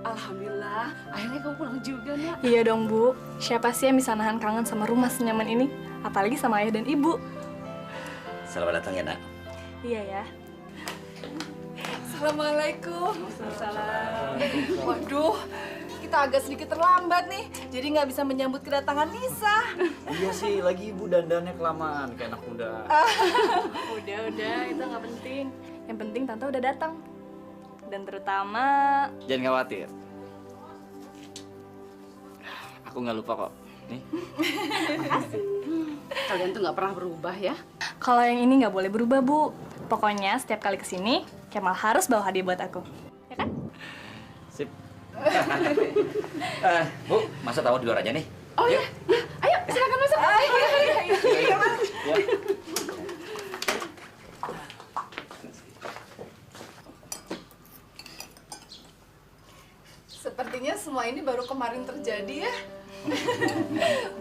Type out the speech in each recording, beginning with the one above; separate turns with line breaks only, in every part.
Alhamdulillah, akhirnya kamu pulang juga, Nak.
Iya dong, Bu. Siapa sih yang bisa nahan kangen sama rumah senyaman ini? Apalagi sama ayah dan ibu.
Selamat datang ya, Nak.
Iya ya.
Assalamualaikum. Waalaikumsalam. Waduh, kita agak sedikit terlambat nih. Jadi nggak bisa menyambut kedatangan Nisa.
Iya sih, lagi ibu dandannya kelamaan kayak anak muda.
Udah, itu nggak penting. Yang penting Tante udah datang. Dan terutama...
Jangan khawatir. Aku nggak lupa kok. Nih.
Kalian tuh nggak pernah berubah ya?
Kalau yang ini nggak boleh berubah, Bu. Pokoknya setiap kali kesini, Kemal harus bawa hadiah buat aku. Ya kan?
Sip. Bu, masa tahu di luar aja nih?
Oh iya, ya. Ayo silakan masuk. Iya.
Ya.
Sepertinya semua ini baru kemarin terjadi ya.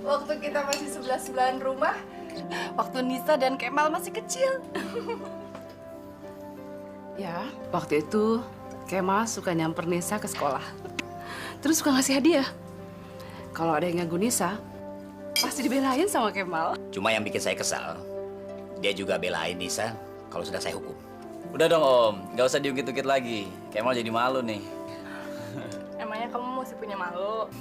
Waktu kita masih sebelahan rumah, waktu Nisa dan Kemal masih kecil. Ya, waktu itu Kemal suka nyamper Nisa ke sekolah. Terus suka ngasih hadiah. Kalau ada yang ganggu Nisa, pasti dibelain sama Kemal.
Cuma yang bikin saya kesal, dia juga belain Nisa kalau sudah saya hukum. Udah dong Om, nggak usah diungkit-ungkit lagi. Kemal jadi malu nih.
Emangnya kamu masih punya malu?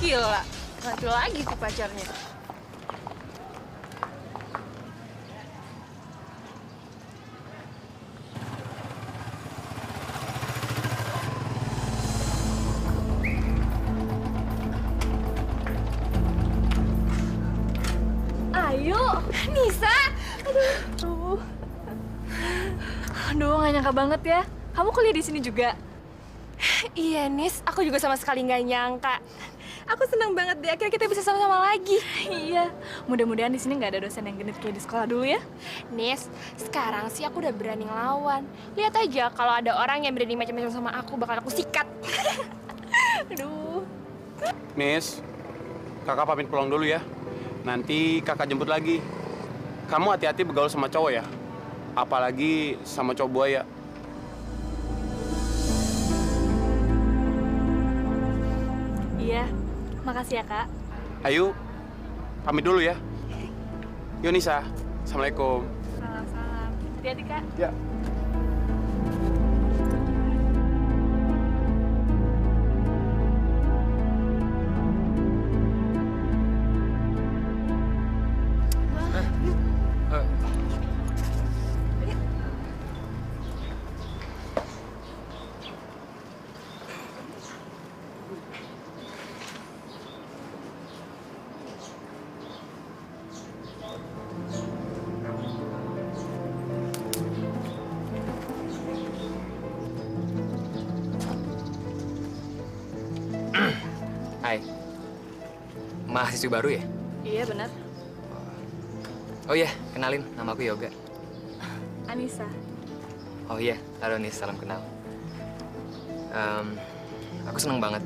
Gila, satu lagi tuh pacarnya.
Ayo,
Nisa,
aduh. Aduh, nggak nyangka banget ya. Kamu kuliah di sini juga?
iya Nis, aku juga sama sekali nggak nyangka. Aku senang banget deh, akhirnya kita bisa sama-sama lagi.
Iya. Mudah-mudahan di sini nggak ada dosen yang genit kayak di sekolah dulu ya.
Nis, sekarang sih aku udah berani ngelawan. Lihat aja, kalau ada orang yang berani macam-macam sama aku, bakal aku sikat.
Aduh.
Nis, kakak pamit pulang dulu ya. Nanti kakak jemput lagi. Kamu hati-hati bergaul sama cowok ya. Apalagi sama cowok buaya.
Iya. Makasih ya, Kak.
Ayo, pamit dulu ya. Yo Nisa, Assalamualaikum.
Salam-salam. Hati-hati, Kak.
Ya.
Hai, mahasiswa baru ya?
Iya, benar.
Oh iya, kenalin, nama aku Yoga.
Anissa.
Oh iya, halo Nis, salam kenal. Aku seneng banget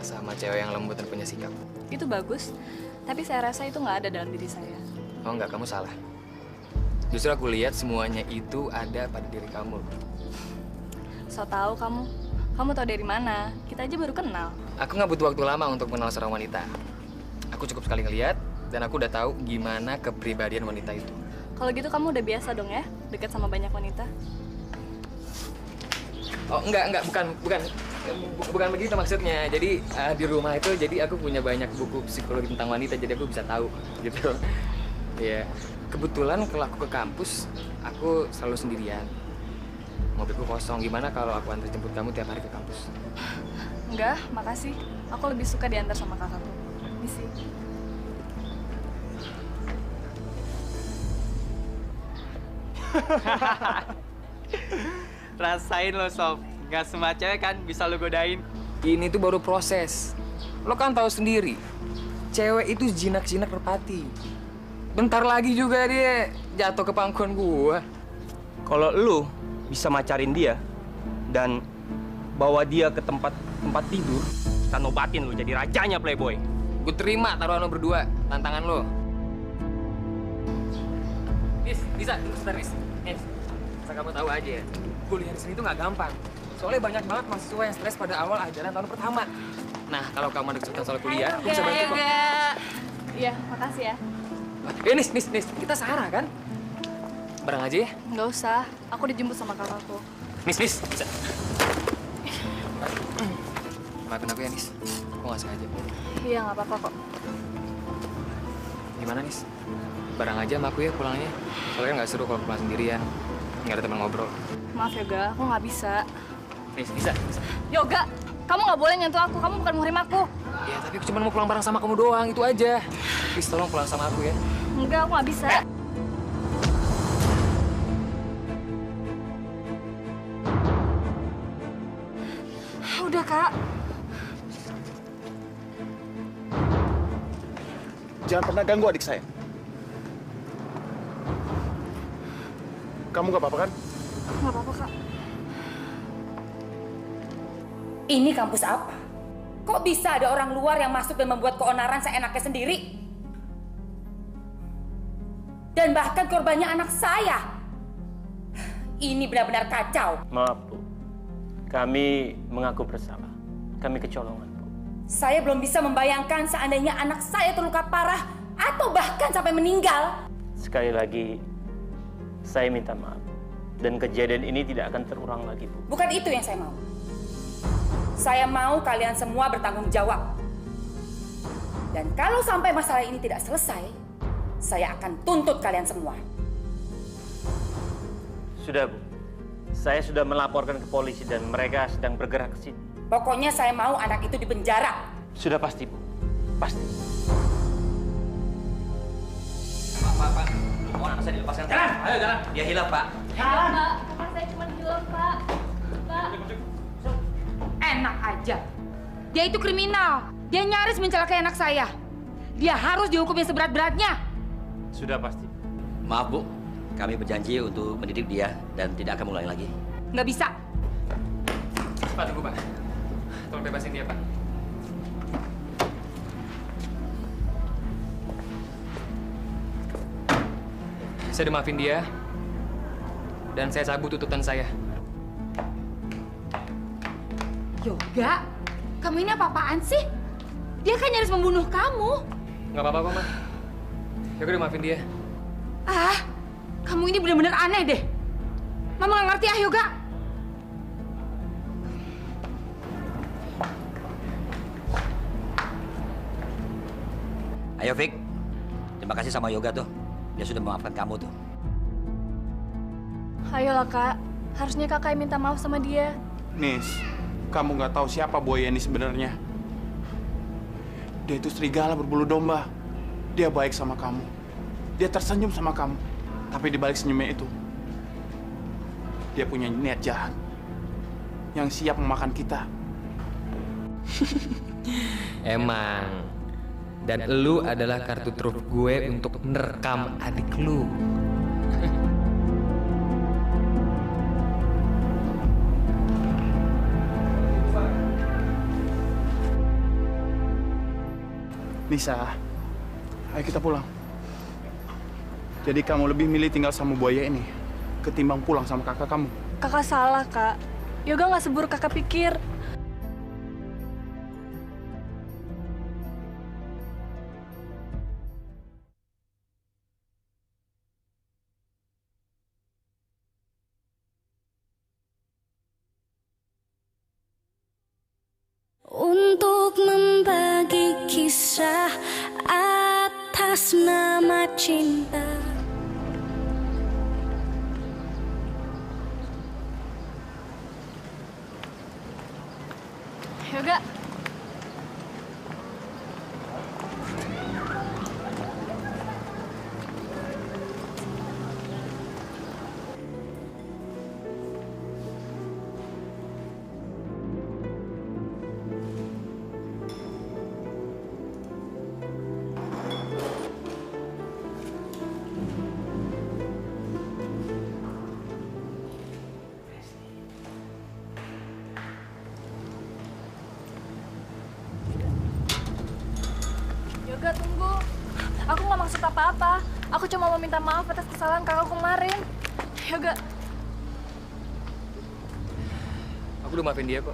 sama cewek yang lembut dan punya sikap.
Itu bagus. Tapi saya rasa itu nggak ada dalam diri saya.
Oh enggak, kamu salah. Justru aku lihat semuanya itu ada pada diri kamu.
So tahu kamu. Kamu tahu dari mana? Kita aja baru kenal.
Aku nggak butuh waktu lama untuk mengenal seorang wanita. Aku cukup sekali ngeliat, dan aku udah tahu gimana kepribadian wanita itu.
Kalau gitu kamu udah biasa dong ya, dekat sama banyak wanita.
Oh enggak, bukan begitu maksudnya. Jadi di rumah itu, jadi aku punya banyak buku psikologi tentang wanita, jadi aku bisa tahu gitu. Ya, kebetulan kalau aku ke kampus, aku selalu sendirian. Mobilku kosong. Gimana kalau aku antar jemput kamu tiap hari ke kampus?
Enggak, makasih. Aku lebih suka diantar sama kakakku. Misi.
Rasain lo, Sob. Gak semua cewek kan bisa lo godain.
Ini tuh baru proses. Lo kan tahu sendiri, cewek itu jinak-jinak merpati. Bentar lagi juga dia jatuh ke pangkuan gua.
Kalau lu
bisa macarin dia dan bawa dia ke tempat tidur, kita nobatin lu jadi rajanya Playboy.
Gue terima taruhan lo berdua, tantangan lo. Nis, bisa, tunggu sebentar, Nis. Nis, asal kamu tahu aja ya, kuliah di sini tuh nggak gampang. Soalnya banyak banget mahasiswa yang stres pada awal ajaran tahun pertama. Nah, kalau kamu ada kesulitan soal kuliah, aku bisa bantu kok.
Iya, makasih ya.
Nis, kita Sarah kan? Bareng aja ya?
Nggak usah, aku dijemput sama kakakku.
Nis, bisa. Maafin aku ya, Nis. Aku nggak sengaja.
Iya, nggak apa-apa kok.
Gimana, Nis? Bareng aja sama aku ya pulangnya. Soalnya nggak seru kalau pulang sendirian. Nggak ada teman ngobrol.
Maaf Yoga, aku nggak bisa.
Nis, bisa.
Yoga, kamu nggak boleh nyentuh aku, kamu bukan muhrim aku.
Ya, tapi aku cuma mau pulang bareng sama kamu doang, itu aja. Please, tolong pulang sama aku ya.
Enggak, aku nggak bisa. Udah, Kak.
Jangan pernah ganggu adik saya. Kamu gak apa-apa kan?
Nggak apa-apa, Kak.
Ini kampus apa? Kok bisa ada orang luar yang masuk dan membuat keonaran seenaknya sendiri? Dan bahkan korbannya anak saya. Ini benar-benar kacau.
Maaf, Bu. Kami mengaku bersalah. Kami kecolongan, Bu.
Saya belum bisa membayangkan seandainya anak saya terluka parah atau bahkan sampai meninggal.
Sekali lagi, saya minta maaf. Dan kejadian ini tidak akan terulang lagi, Bu.
Bukan itu yang saya mau. Saya mau kalian semua bertanggung jawab. Dan kalau sampai masalah ini tidak selesai, saya akan tuntut kalian semua.
Sudah, Bu. Saya sudah melaporkan ke polisi dan mereka sedang bergerak ke sini.
Pokoknya saya mau anak itu dipenjara.
Sudah pasti, Bu. Pasti.
Pak. Mohon anak saya dilepaskan. Jalan! Ayo, jalan. Dia hilang, Pak.
Pak, kakak saya cuma hilang, Pak. Pak.
Enak aja. Dia itu kriminal. Dia nyaris mencelakai anak saya. Dia harus dihukum yang seberat-beratnya.
Sudah pasti.
Maaf, Bu. Kami berjanji untuk mendidik dia dan tidak akan mengulangi lagi.
Nggak bisa.
Pak, tunggu, Pak. Tolong bebasin dia, Pak. Saya udah maafin dia. Dan saya cabut tuntutan saya.
Yoga, kamu ini apa-apaan sih? Dia kan nyaris membunuh kamu.
Nggak apa-apa kok, Ma. Ya, aku udah maafin dia.
Ah, kamu ini benar-benar aneh deh. Mama nggak ngerti ah, Yoga.
Ayo, Vic. Terima kasih sama Yoga tuh. Dia sudah memaafkan kamu tuh.
Ayolah, Kak. Harusnya kakak yang minta maaf sama dia.
Nis, kamu nggak tahu siapa buaya ini sebenarnya. Dia itu serigala berbulu domba. Dia baik sama kamu. Dia tersenyum sama kamu. Tapi di balik senyumnya itu, dia punya niat jahat yang siap memakan kita.
Emang. Dan lu adalah kartu truf gue untuk merekam adik lu.
Nisa, ayo kita pulang. Jadi kamu lebih milih tinggal sama buaya ini ketimbang pulang sama kakak kamu.
Kakak salah, Kak. Yoga nggak seburuk kakak pikir.
Untuk membagi kisah atas nama cinta.
Yoga. Yoga, tunggu. Aku nggak maksud apa-apa. Aku cuma mau minta maaf atas kesalahan kakakku kemarin. Yoga.
Aku udah maafin dia kok.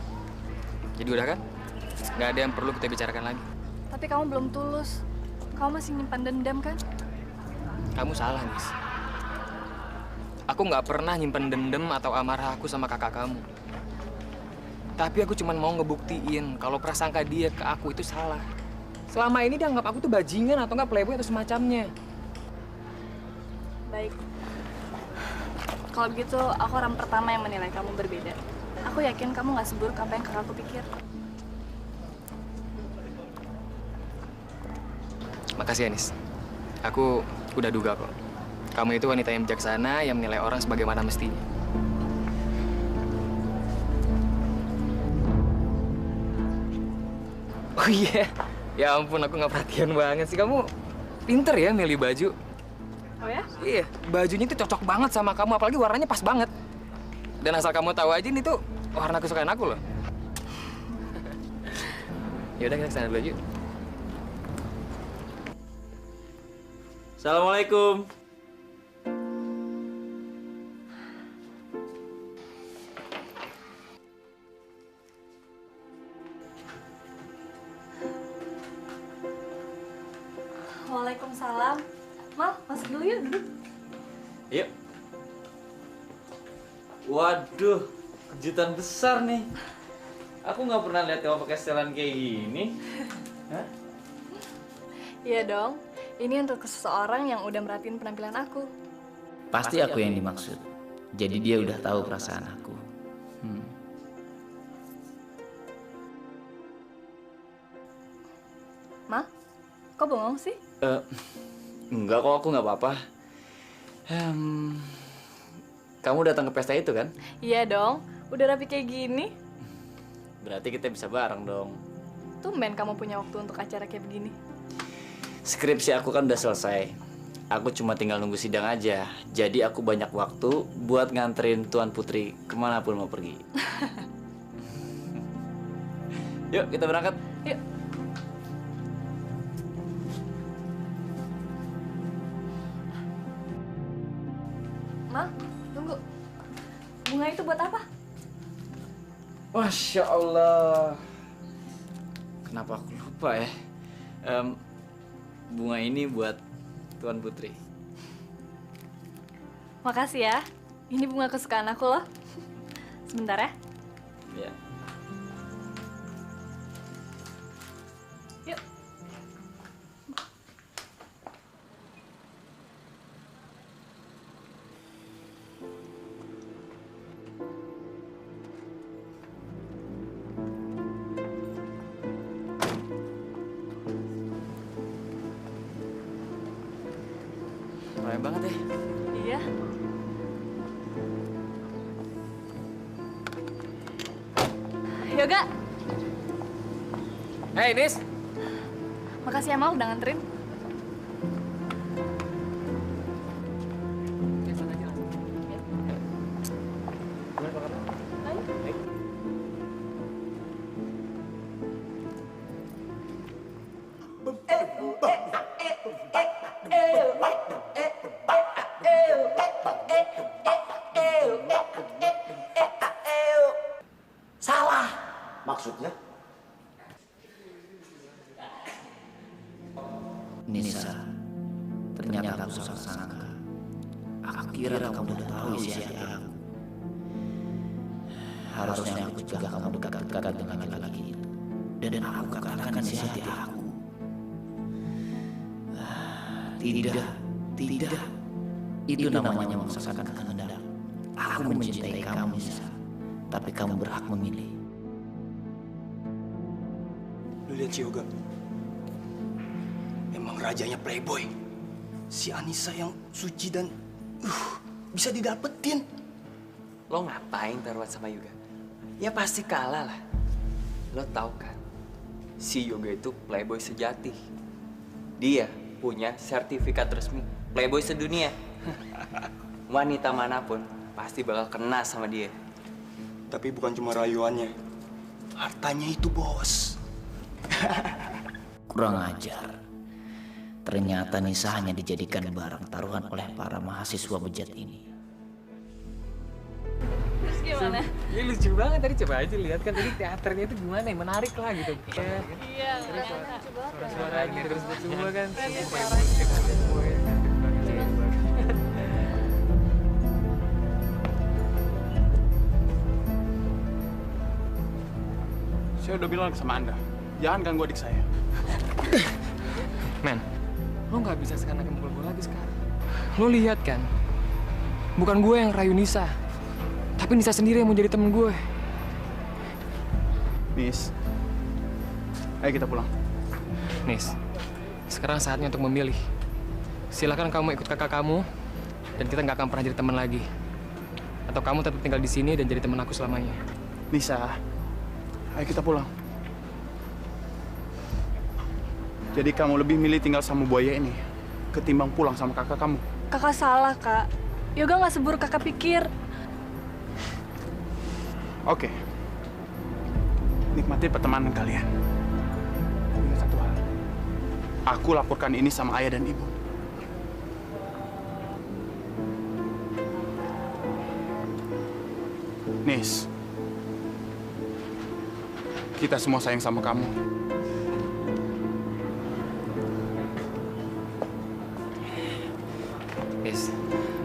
Jadi udah kan? Nggak ada yang perlu kita bicarakan lagi.
Tapi kamu belum tulus. Kamu masih nyimpan dendam kan?
Kamu salah, Nis. Aku nggak pernah nyimpen dendam atau amarah aku sama kakak kamu. Tapi aku cuma mau ngebuktiin kalau prasangka dia ke aku itu salah. Selama ini dia anggap aku tuh bajingan atau nggak playboy atau semacamnya.
Baik. Kalau begitu, aku orang pertama yang menilai kamu berbeda. Aku yakin kamu nggak seburuk apa yang kakakku pikir.
Makasih, Anis. Aku udah duga kok. Kamu itu wanita yang bijaksana yang menilai orang sebagaimana mestinya. Oh iya, ya ampun aku nggak perhatian banget sih. Kamu pinter ya milih baju.
Oh ya?
Iya, bajunya itu cocok banget sama kamu, apalagi warnanya pas banget. Dan asal kamu tahu aja ini tuh warna kesukaan aku loh. Yaudah kita kesana dulu yuk.
Assalamualaikum.
Waalaikumsalam. Mal, masuk dulu yuk, duduk.
Yuk. Waduh, kejutan besar nih. Aku nggak pernah lihat kamu pakai setelan kayak gini. Hah?
Iya dong. Ini untuk seseorang yang udah merhatiin penampilan aku.
Pasti aku yang dimaksud. Jadi dia udah tahu perasaan aku.
Ma, kok bengong sih?
Enggak kok, aku nggak apa-apa. Kamu datang ke pesta itu kan?
Iya dong. Udah rapi kayak gini.
Berarti kita bisa bareng dong.
Tumben kamu punya waktu untuk acara kayak begini.
Skripsi aku kan udah selesai. Aku cuma tinggal nunggu sidang aja. Jadi aku banyak waktu buat nganterin Tuan Putri kemanapun mau pergi. Yuk, kita berangkat.
Yuk. Ma, tunggu. Bunga itu buat apa?
Masya Allah. Kenapa aku lupa ya? Bunga ini buat Tuan Putri.
Makasih ya. Ini bunga kesukaan aku loh. Sebentar ya.
Ya.
Yuk.
Ramai banget ya.
Iya. Yoga.
Hey, Nis.
Makasih ya Mal udah nganterin.
Salah. Maksudnya?
Nisa, ternyata aku salah sangka. Aku kira kamu udah tahu isi hati aku. Harusnya aku cegah kamu dekat-dekat dengan laki-laki itu. Dan aku katakan isi hati aku. Tidak. Itu namanya memaksakan kehendak. Aku mencintai kamu, Nisa. Tapi kamu berhak memilih.
Lu lihat si Yoga. Emang rajanya playboy. Si Anissa yang suci dan bisa didapetin.
Lo ngapain taruhan sama Yoga? Ya pasti kalah lah. Lo tahu kan, si Yoga itu playboy sejati. Dia punya sertifikat resmi playboy sedunia. Wanita manapun pasti bakal kena sama dia.
Tapi bukan cuma rayuannya. Hartanya itu, bos.
Kurang ajar. Ternyata Nisa hanya dijadikan barang taruhan oleh para mahasiswa bejat ini.
Terus gimana?
Ini lucu banget tadi, coba aja lihat kan tadi teaternya itu gimana ya, menarik lah gitu.
Iya, lucu banget.
Suaranya terus semua kan.
Saya udah bilang sama Anda, jangan ganggu adik saya.
Men, lo nggak bisa sekarang mukul gue lagi sekarang. Lo lihat kan, bukan gue yang rayu Nisa, tapi Nisa sendiri yang mau jadi temen gue.
Nis, ayo kita pulang.
Nis, sekarang saatnya untuk memilih. Silakan kamu ikut kakak kamu, dan kita nggak akan pernah jadi teman lagi. Atau kamu tetap tinggal di sini dan jadi teman aku selamanya.
Nisa, ayo kita pulang. Jadi kamu lebih milih tinggal sama buaya ini ketimbang pulang sama kakak kamu?
Kakak salah, Kak. Yoga nggak seburuk kakak pikir.
Oke. Nikmati pertemanan kalian. Ingat satu hal. Aku laporkan ini sama ayah dan ibu. Nis, kita semua sayang sama kamu.
Nis,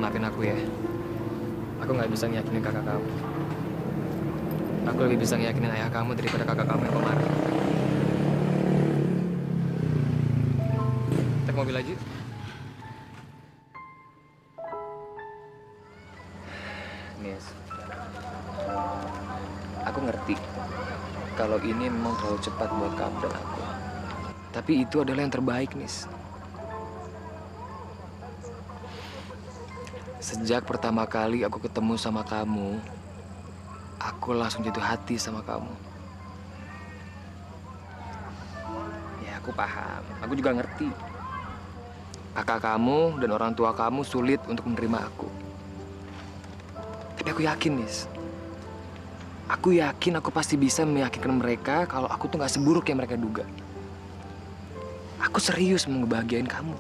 maafin aku ya. Aku nggak bisa ngeyakinin kakak kamu. Aku lebih bisa ngeyakinin ayah kamu daripada kakak kamu yang kemarin. Kita ke mobil aja. Nis, aku ngerti kalau ini memang terlalu cepat buat kamu dan aku. Tapi itu adalah yang terbaik, Nis. Sejak pertama kali aku ketemu sama kamu, aku langsung jatuh hati sama kamu. Ya, aku paham. Aku juga ngerti. Kakak kamu dan orang tua kamu sulit untuk menerima aku. Tapi aku yakin, Nis. Aku yakin aku pasti bisa meyakinkan mereka kalau aku tuh gak seburuk yang mereka duga. Aku serius mau ngebahagiain kamu.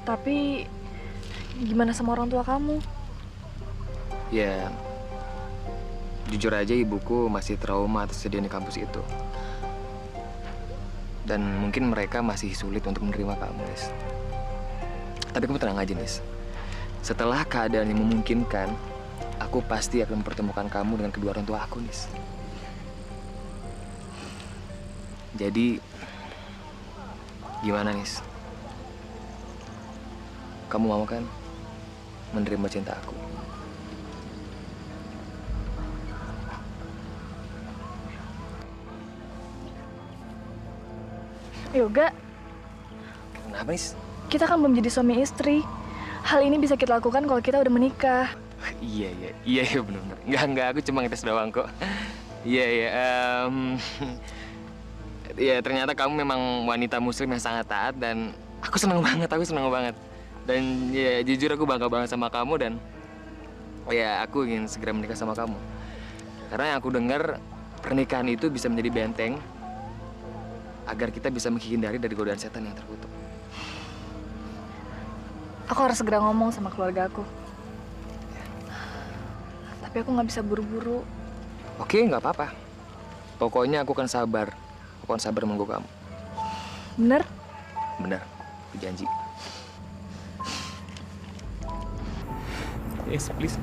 Tapi gimana sama orang tua kamu?
Ya, jujur aja ibuku masih trauma atas kejadian di kampus itu. Dan mungkin mereka masih sulit untuk menerima kamu, Nis. Tapi kamu tenang aja, Nis. Setelah keadaan yang memungkinkan, aku pasti akan mempertemukan kamu dengan kedua orang tua aku, Nis. Jadi, gimana, Nis? Kamu mau kan menerima cinta aku?
Yoga,
Kenapa, Nis?
kita kan belum jadi suami istri. Hal ini bisa kita lakukan kalau kita udah menikah.
Iya benar-benar. Enggak, aku cuma ngetes doang kok. Iya. Ya ternyata kamu memang wanita muslim yang sangat taat dan aku senang banget. Dan ya jujur aku bangga banget sama kamu dan ya aku ingin segera menikah sama kamu. Karena yang aku dengar pernikahan itu bisa menjadi benteng agar kita bisa menghindari dari godaan setan yang terkutuk.
Aku harus segera ngomong sama keluarga aku. Tapi aku nggak bisa buru-buru.
Oke, nggak apa-apa. Pokoknya aku akan sabar. Aku akan sabar menunggu kamu.
Bener?
Benar, aku janji. Yes, please.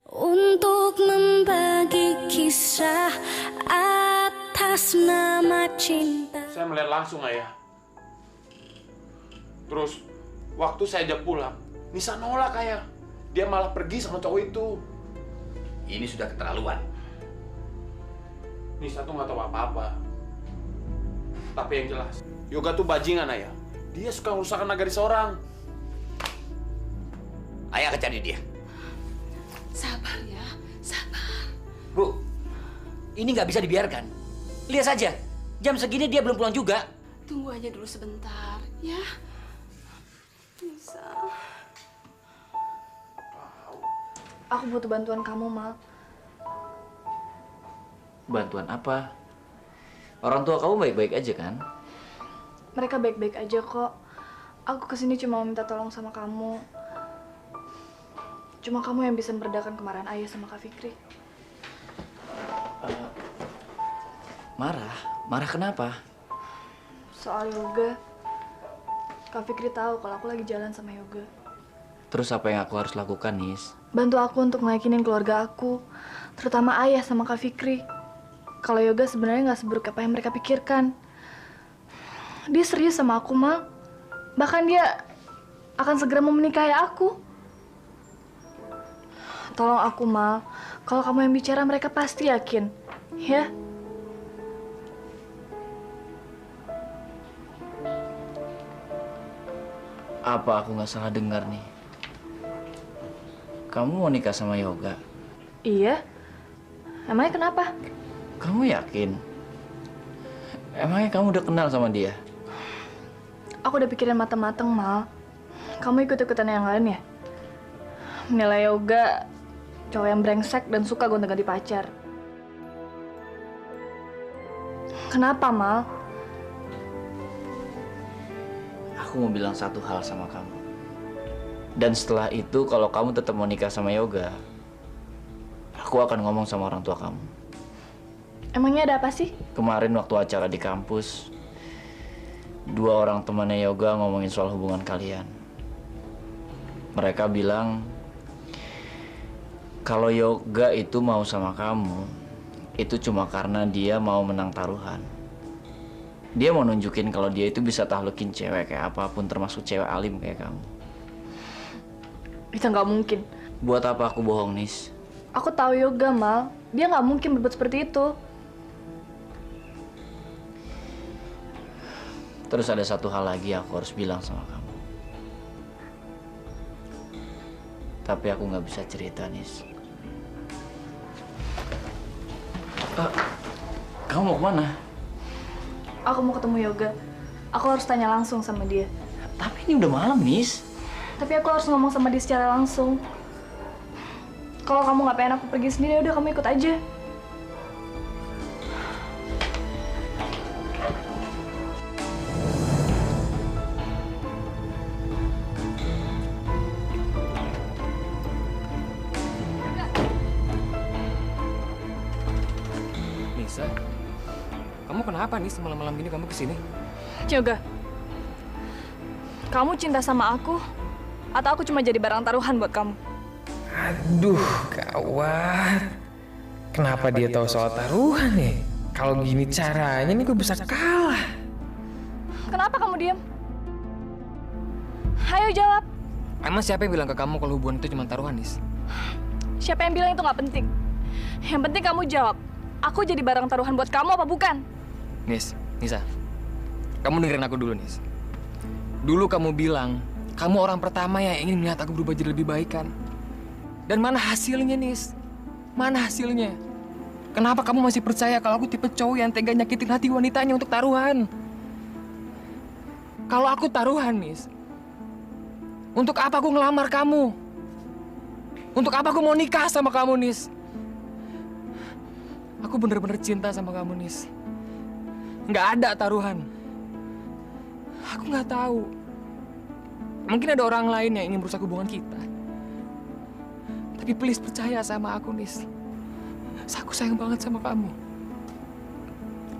Untuk membagi kisah atas nama cinta.
Saya melihat langsung, ayah. Terus, waktu saya ajak pulang, Nisa nolak, ayah. Dia malah pergi sama cowok itu.
Ini sudah keterlaluan.
Nisa tuh nggak tahu apa-apa. Tapi yang jelas, Yoga tuh bajingan, ayah. Dia suka ngerusakan nagaris orang.
Ayah akan cari dia. Ini nggak bisa dibiarkan. Lihat saja, jam segini dia belum pulang juga.
Tunggu aja dulu sebentar, ya. Bisa.
Aku butuh bantuan kamu, Mal.
Bantuan apa? Orang tua kamu baik-baik aja kan?
Mereka baik-baik aja kok. Aku kesini cuma mau minta tolong sama kamu. Cuma kamu yang bisa meredakan kemarahan ayah sama Kak Fikri.
Marah? Marah kenapa?
Soal Yoga. Kak Fikri tahu kalau aku lagi jalan sama Yoga.
Terus apa yang aku harus lakukan, Nis?
Bantu aku untuk ngeyakinin keluarga aku. Terutama ayah sama Kak Fikri. Kalau Yoga sebenarnya nggak seburuk apa yang mereka pikirkan. Dia serius sama aku, Mal. Bahkan dia akan segera mau menikahi aku. Tolong aku, Mal. Kalau kamu yang bicara, mereka pasti yakin. Ya?
Apa aku nggak salah dengar nih? Kamu mau nikah sama Yoga?
Iya. Emangnya kenapa?
Kamu yakin? Emangnya kamu udah kenal sama dia?
Aku udah pikirin mateng-mateng, Mal. Kamu ikut-ikutan yang lain ya? Menilai Yoga cowok yang brengsek dan suka gonta-ganti pacar. Kenapa, Mal?
Aku mau bilang satu hal sama kamu. Dan setelah itu, kalau kamu tetap mau nikah sama Yoga, aku akan ngomong sama orang tua kamu.
Emangnya ada apa sih?
Kemarin waktu acara di kampus, 2 orang temannya Yoga ngomongin soal hubungan kalian. Mereka bilang kalau Yoga itu mau sama kamu, itu cuma karena dia mau menang taruhan. Dia mau nunjukin kalau dia itu bisa tahlukin cewek kayak apapun, termasuk cewek alim kayak kamu.
Itu nggak mungkin.
Buat apa aku bohong, Nis?
Aku tahu Yoga, Mal. Dia nggak mungkin berbuat seperti itu.
Terus ada satu hal lagi yang aku harus bilang sama kamu. Tapi aku nggak bisa cerita, Nis. Kamu mau kemana?
Aku mau ketemu Yoga. Aku harus tanya langsung sama dia.
Tapi ini udah malam, Nis.
Tapi aku harus ngomong sama dia secara langsung. Kalau kamu nggak pengen aku pergi sendiri, udah kamu ikut aja.
Nisa, kamu kenapa nih malam-malam gini kamu kesini?
Yoga, kamu cinta sama aku atau aku cuma jadi barang taruhan buat kamu?
Aduh, gawat. Kenapa dia tahu soal taruhan ya? Kalau gini caranya nih gue bisa kalah.
Kenapa kamu diam? Ayo jawab.
Emang siapa yang bilang ke kamu kalau hubungan itu cuma taruhan, Nis?
Siapa yang bilang itu nggak penting? Yang penting kamu jawab. Aku jadi barang taruhan buat kamu apa bukan?
Nisa, kamu dengerin aku dulu, Nis. Dulu kamu bilang, kamu orang pertama yang ingin melihat aku berubah jadi lebih baik kan? Dan mana hasilnya, Nis? Mana hasilnya? Kenapa kamu masih percaya kalau aku tipe cowok yang tega nyakitin hati wanitanya untuk taruhan? Kalau aku taruhan, Nis, untuk apa aku ngelamar kamu? Untuk apa aku mau nikah sama kamu, Nis? Aku bener-bener cinta sama kamu, Nis. Nggak ada taruhan. Aku nggak tahu. Mungkin ada orang lain yang ingin merusak hubungan kita. Tapi please percaya sama aku, Nis. Aku sayang banget sama kamu.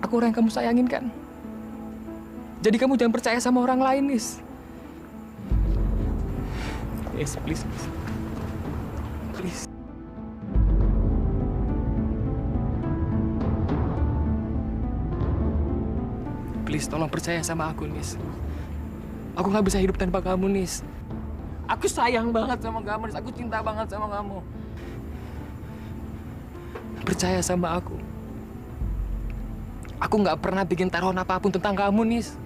Aku orang yang kamu sayangin kan? Jadi kamu jangan percaya sama orang lain, Nis. Yes, please, Nis. Please. Please, tolong percaya sama aku, Nis. Aku nggak bisa hidup tanpa kamu, Nis. Aku sayang banget sama kamu, Nis. Aku cinta banget sama kamu. Percaya sama aku. Aku nggak pernah bikin taruhan apapun tentang kamu, Nis.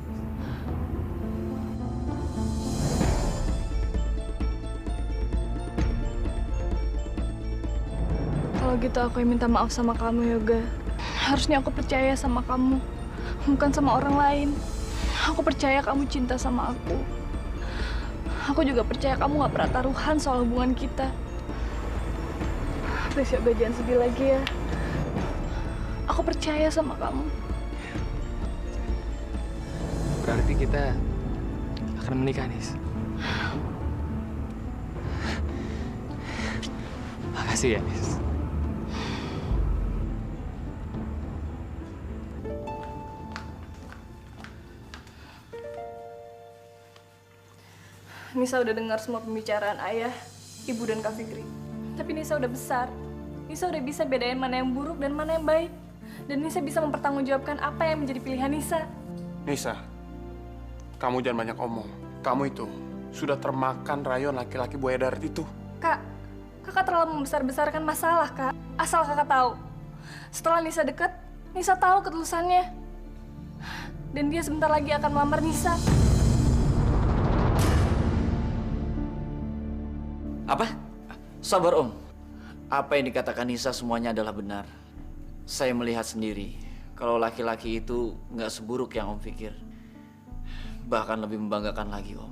Kalau gitu aku yang minta maaf sama kamu, Yoga. Harusnya aku percaya sama kamu, bukan sama orang lain. Aku percaya kamu cinta sama aku. Aku juga percaya kamu gak pernah taruhan soal hubungan kita. Please Yoga, jangan sedih lagi ya. Aku percaya sama kamu.
Berarti kita akan menikah, Nis. Makasih ya, Nis.
Nisa udah dengar semua pembicaraan ayah, ibu, dan Kak Fikri. Tapi Nisa udah besar. Nisa udah bisa bedain mana yang buruk dan mana yang baik. Dan Nisa bisa mempertanggungjawabkan apa yang menjadi pilihan Nisa.
Nisa, kamu jangan banyak omong. Kamu itu sudah termakan rayon laki-laki buaya darat itu.
Kak, kakak terlalu membesar-besarkan masalah, Kak. Asal kakak tahu. Setelah Nisa deket, Nisa tahu ketulusannya. Dan dia sebentar lagi akan melamar Nisa.
Apa? Sabar, Om. Apa yang dikatakan Nisa semuanya adalah benar. Saya melihat sendiri kalau laki-laki itu nggak seburuk yang Om pikir. Bahkan lebih membanggakan lagi, Om.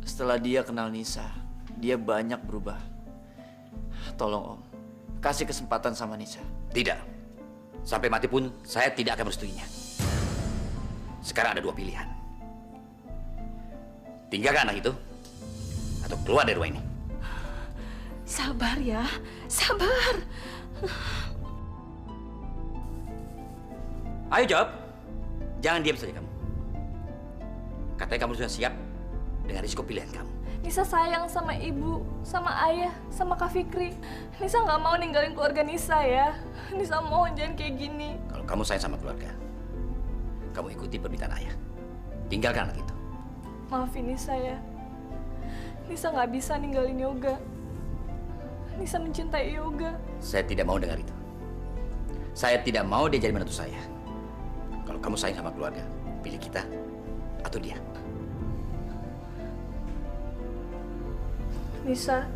Setelah dia kenal Nisa, dia banyak berubah. Tolong, Om, kasih kesempatan sama Nisa.
Tidak. Sampai mati pun saya tidak akan merestuinya. Sekarang ada dua pilihan. Tinggalkan anak itu atau keluar dari rumah ini.
Sabar ya, sabar.
Ayo jawab. Jangan diam saja kamu. Katanya kamu sudah siap dengan risiko pilihan kamu.
Nisa sayang sama ibu, sama ayah, sama Kak Fikri. Nisa nggak mau ninggalin keluarga Nisa ya. Nisa mohon jangan kayak gini.
Kalau kamu sayang sama keluarga, kamu ikuti permintaan ayah. Tinggalkan anak itu.
Maafin Nisa ya. Nisa nggak bisa ninggalin Yoga. Nisa mencintai Yoga.
Saya tidak mau dengar itu. Saya tidak mau dia jadi menantu saya. Kalau kamu sayang sama keluarga, pilih kita atau dia.
Nisa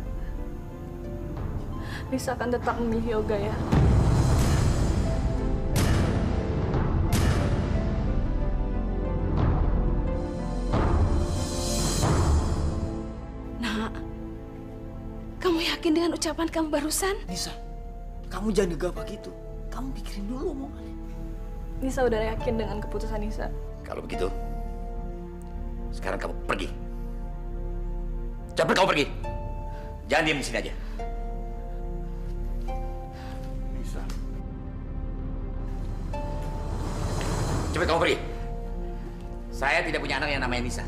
akan tetap memilih Yoga ya.
Nak, kamu yakin dengan ucapan kamu barusan?
Nisa, kamu jangan gegabah gitu. Kamu pikirin dulu omongannya.
Nisa udah yakin dengan keputusan Nisa.
Kalau begitu, sekarang kamu pergi. Cepat kamu pergi. Jangan diam di sini aja.
Nisa.
Cepat kamu pergi. Saya tidak punya anak yang namanya Nisa.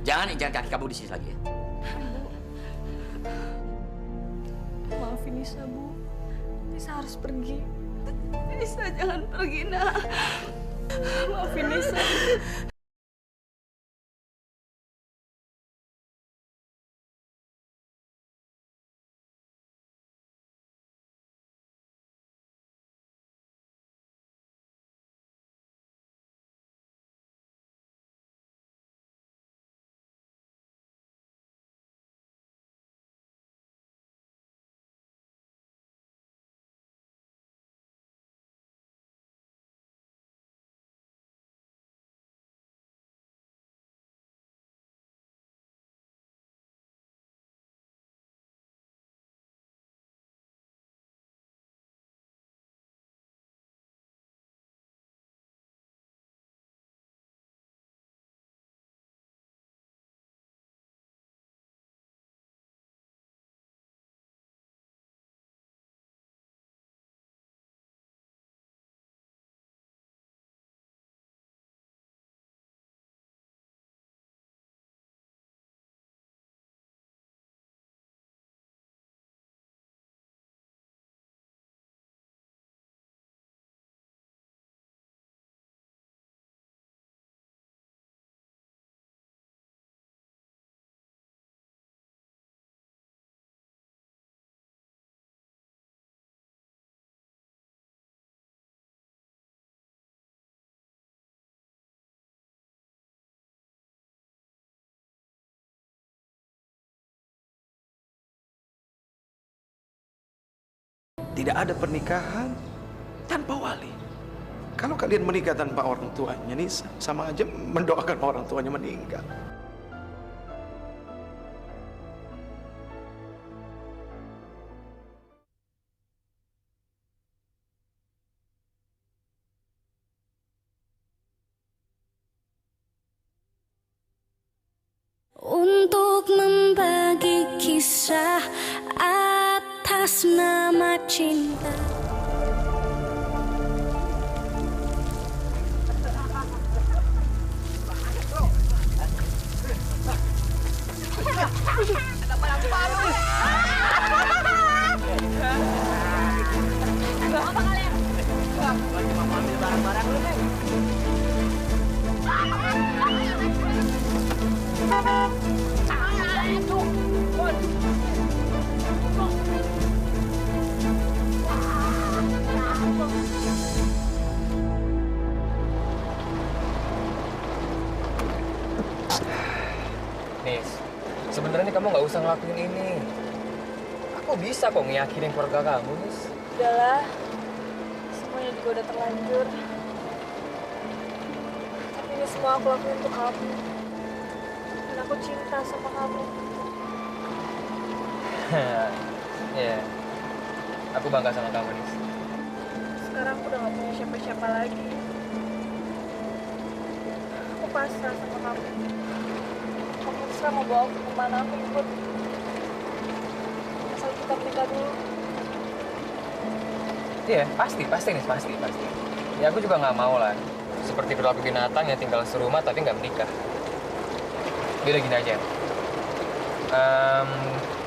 Jangan injak kaki kamu di sini lagi ya.
Maafin Nisa, Bu. Nisa harus pergi.
Nisa jangan pergi, Nak.
Maafin Nisa.
Tidak ada pernikahan tanpa wali.
Kalau kalian menikah tanpa orang tuanya, Nisa, sama aja mendoakan orang tuanya meninggal.
Untuk membagi kisah atas nama cinta.
Nis, sebenarnya kamu nggak usah ngelakuin ini. Aku bisa kok ngeyakinin keluarga kamu, Nis.
Udahlah, semuanya juga udah terlanjur. Tapi ini semua aku lakuin untuk kamu. Dan aku cinta sama kamu.
Ya, aku bangga sama kamu, Nis.
Sekarang aku udah gak punya siapa-siapa lagi. Aku pasrah sama kamu. Kamu terserah mau bawa aku kemana aku ikut. Asal kita menikah dulu.
Iya, pasti Nis, pasti. Ya aku juga nggak mau lah. Seperti perilaku binatang yang tinggal serumah tapi nggak menikah. Dia udah gini aja.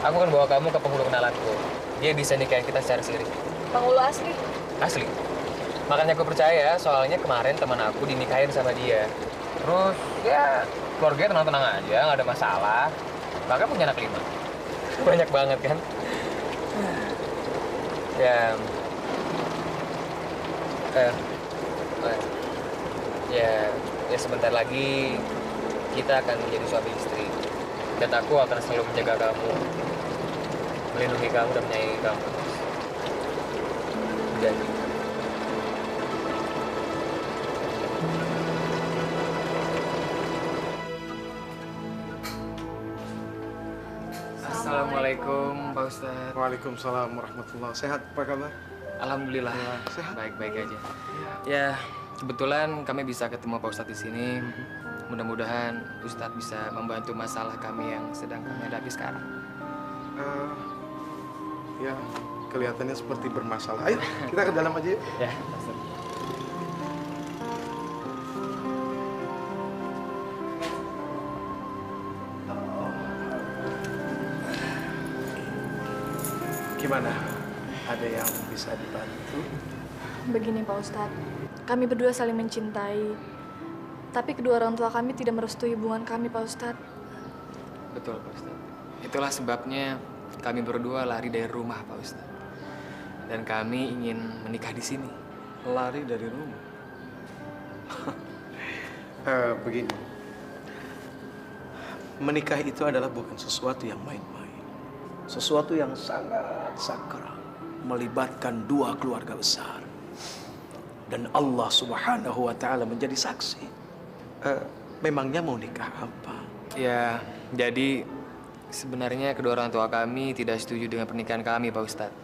Aku akan bawa kamu ke penghulu kenalanku. Dia bisa nikahin kita secara siri.
Penghulu asli?
Asli. Makanya aku percaya, soalnya kemarin teman aku dinikahin sama dia. Terus ya keluarganya tenang-tenang aja, nggak ada masalah. Bahkan punya anak 5. Banyak banget kan? Ya, ya sebentar lagi kita akan menjadi suami istri. Dan aku akan selalu menjaga kamu, melindungi kamu dan menyayangi kamu. Janji. Assalamualaikum, Pak Ustadz.
Waalaikumsalam warahmatullahi. Sehat, apa kabar?
Alhamdulillah,
sehat.
Baik-baik aja. Ya, kebetulan kami bisa ketemu Pak Ustadz di sini. Mudah-mudahan Ustadz bisa membantu masalah kami yang sedang kami hadapi sekarang.
Ya, kelihatannya seperti bermasalah. Ayo, kita ke dalam aja yuk.
Ya, Ustadz.
Gimana? Ada yang bisa dibantu?
Begini Pak Ustadz, kami berdua saling mencintai. Tapi kedua orang tua kami tidak merestui hubungan kami Pak Ustadz.
Betul, Pak Ustadz. Itulah sebabnya kami berdua lari dari rumah, Pak Ustadz. Dan kami ingin menikah di sini.
Lari dari rumah? Begini. Menikah itu adalah bukan sesuatu yang main-main. Sesuatu yang sangat sakral. Melibatkan 2 keluarga besar. Dan Allah Subhanahu wa Ta'ala menjadi saksi. Memangnya mau nikah apa?
Ya, jadi sebenarnya kedua orang tua kami tidak setuju dengan pernikahan kami, Pak Ustadz.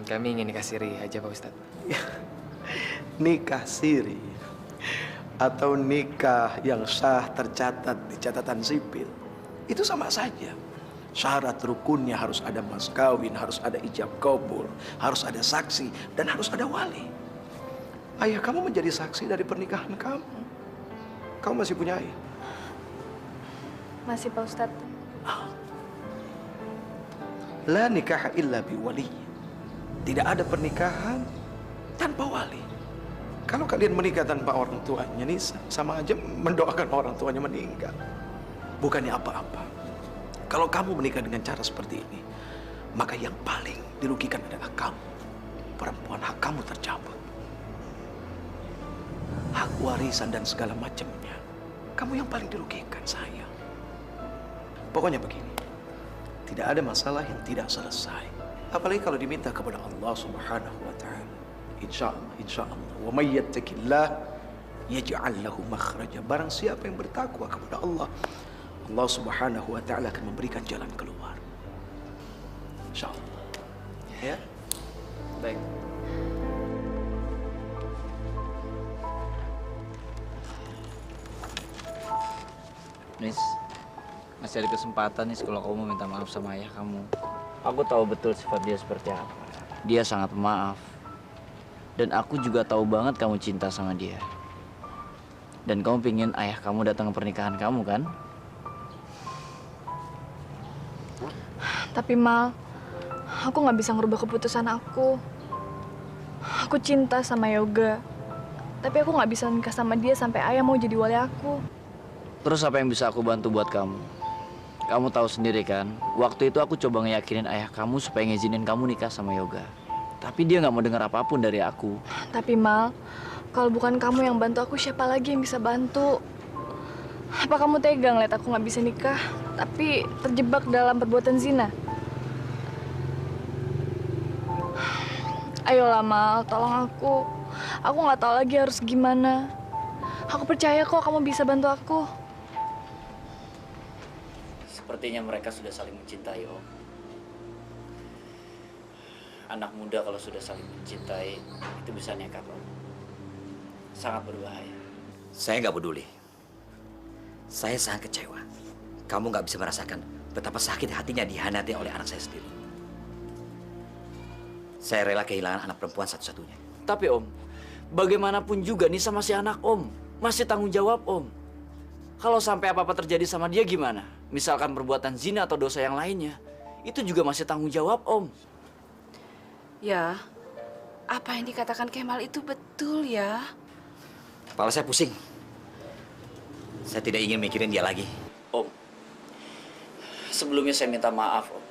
Kami ingin nikah siri aja, Pak Ustadz.
Nikah siri atau nikah yang sah tercatat di catatan sipil itu sama saja. Syarat rukunnya harus ada mas kawin, harus ada ijab kabul, harus ada saksi, dan harus ada wali. Ayah kamu menjadi saksi dari pernikahan kamu. Kamu masih punya ayah?
Masih Pak Ustadz.
La nikaha illa biwali. Tidak ada pernikahan tanpa wali. Kalau kalian menikah tanpa orang tuanya, Nisa, sama aja mendoakan orang tuanya meninggal. Bukannya apa-apa. Kalau kamu menikah dengan cara seperti ini, maka yang paling dirugikan adalah kamu. Perempuan, hak kamu tercabut. Hak warisan dan segala macamnya. Kamu yang paling dirugikan, sayang. Pokoknya begini. Tidak ada masalah yang tidak selesai. Apalagi kalau diminta kepada Allah Subhanahu wa Ta'ala.
insya Allah. Wa may yattaqillah yaj'al lahu makhraja. Barang siapa yang bertakwa kepada Allah, Allah Subhanahu wa taala akan memberikan jalan keluar. Insya Allah. Ya.
Baik. Nis, masih ada kesempatan nih kalau kamu mau minta maaf sama ayah kamu. Aku tahu betul sifat dia seperti apa. Dia sangat pemaaf. Dan aku juga tahu banget kamu cinta sama dia. Dan kamu pingin ayah kamu datang ke pernikahan kamu, kan?
Tapi Mal, aku nggak bisa ngerubah keputusan aku. Aku cinta sama Yoga. Tapi aku nggak bisa nikah sama dia sampai ayah mau jadi wali aku.
Terus apa yang bisa aku bantu buat kamu? Kamu tahu sendiri kan, waktu itu aku coba ngeyakinin ayah kamu supaya ngizinin kamu nikah sama Yoga. Tapi dia nggak mau dengar apapun dari aku.
Tapi Mal, kalau bukan kamu yang bantu aku, siapa lagi yang bisa bantu? Apa kamu tega ngeliat aku nggak bisa nikah, tapi terjebak dalam perbuatan zina? Ayolah Mal, tolong aku. Aku nggak tahu lagi harus gimana. Aku percaya kok kamu bisa bantu aku.
Sepertinya mereka sudah saling mencintai, Om. Anak muda kalau sudah saling mencintai, itu bisa nekat, Om. Sangat berbahaya.
Saya nggak peduli. Saya sangat kecewa. Kamu nggak bisa merasakan betapa sakit hatinya dihianati oleh anak saya sendiri. Saya rela kehilangan anak perempuan satu-satunya.
Tapi Om, bagaimanapun juga Nisa masih anak Om. Masih tanggung jawab Om. Kalau sampai apa-apa terjadi sama dia gimana? Misalkan perbuatan zina atau dosa yang lainnya. Itu juga masih tanggung jawab Om.
Ya, apa yang dikatakan Kemal itu betul ya.
Kepala saya pusing. Saya tidak ingin mikirin dia lagi.
Om, sebelumnya saya minta maaf Om.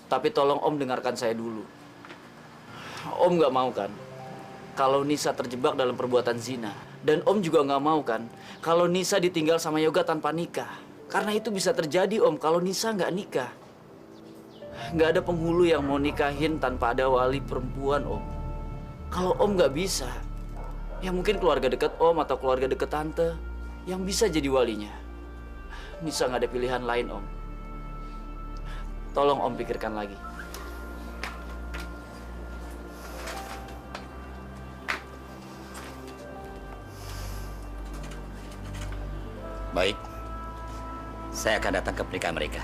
Tapi tolong Om dengarkan saya dulu. Om nggak mau kan kalau Nisa terjebak dalam perbuatan zina. Dan Om juga nggak mau kan kalau Nisa ditinggal sama Yoga tanpa nikah. Karena itu bisa terjadi Om kalau Nisa nggak nikah. Nggak ada penghulu yang mau nikahin tanpa ada wali perempuan Om. Kalau Om nggak bisa, ya mungkin keluarga dekat Om atau keluarga dekat Tante yang bisa jadi walinya. Nisa nggak ada pilihan lain Om. Tolong Om pikirkan lagi.
Baik, saya akan datang ke pernikahan mereka.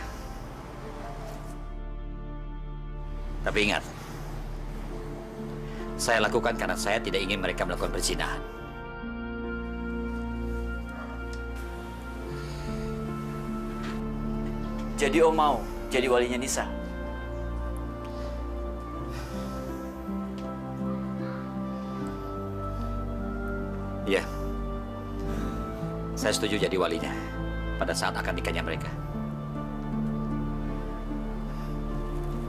Tapi ingat, saya lakukan karena saya tidak ingin mereka melakukan perzinahan.
Jadi Om mau jadi walinya Nisa?
Iya. Saya setuju jadi walinya pada saat akan nikahnya mereka.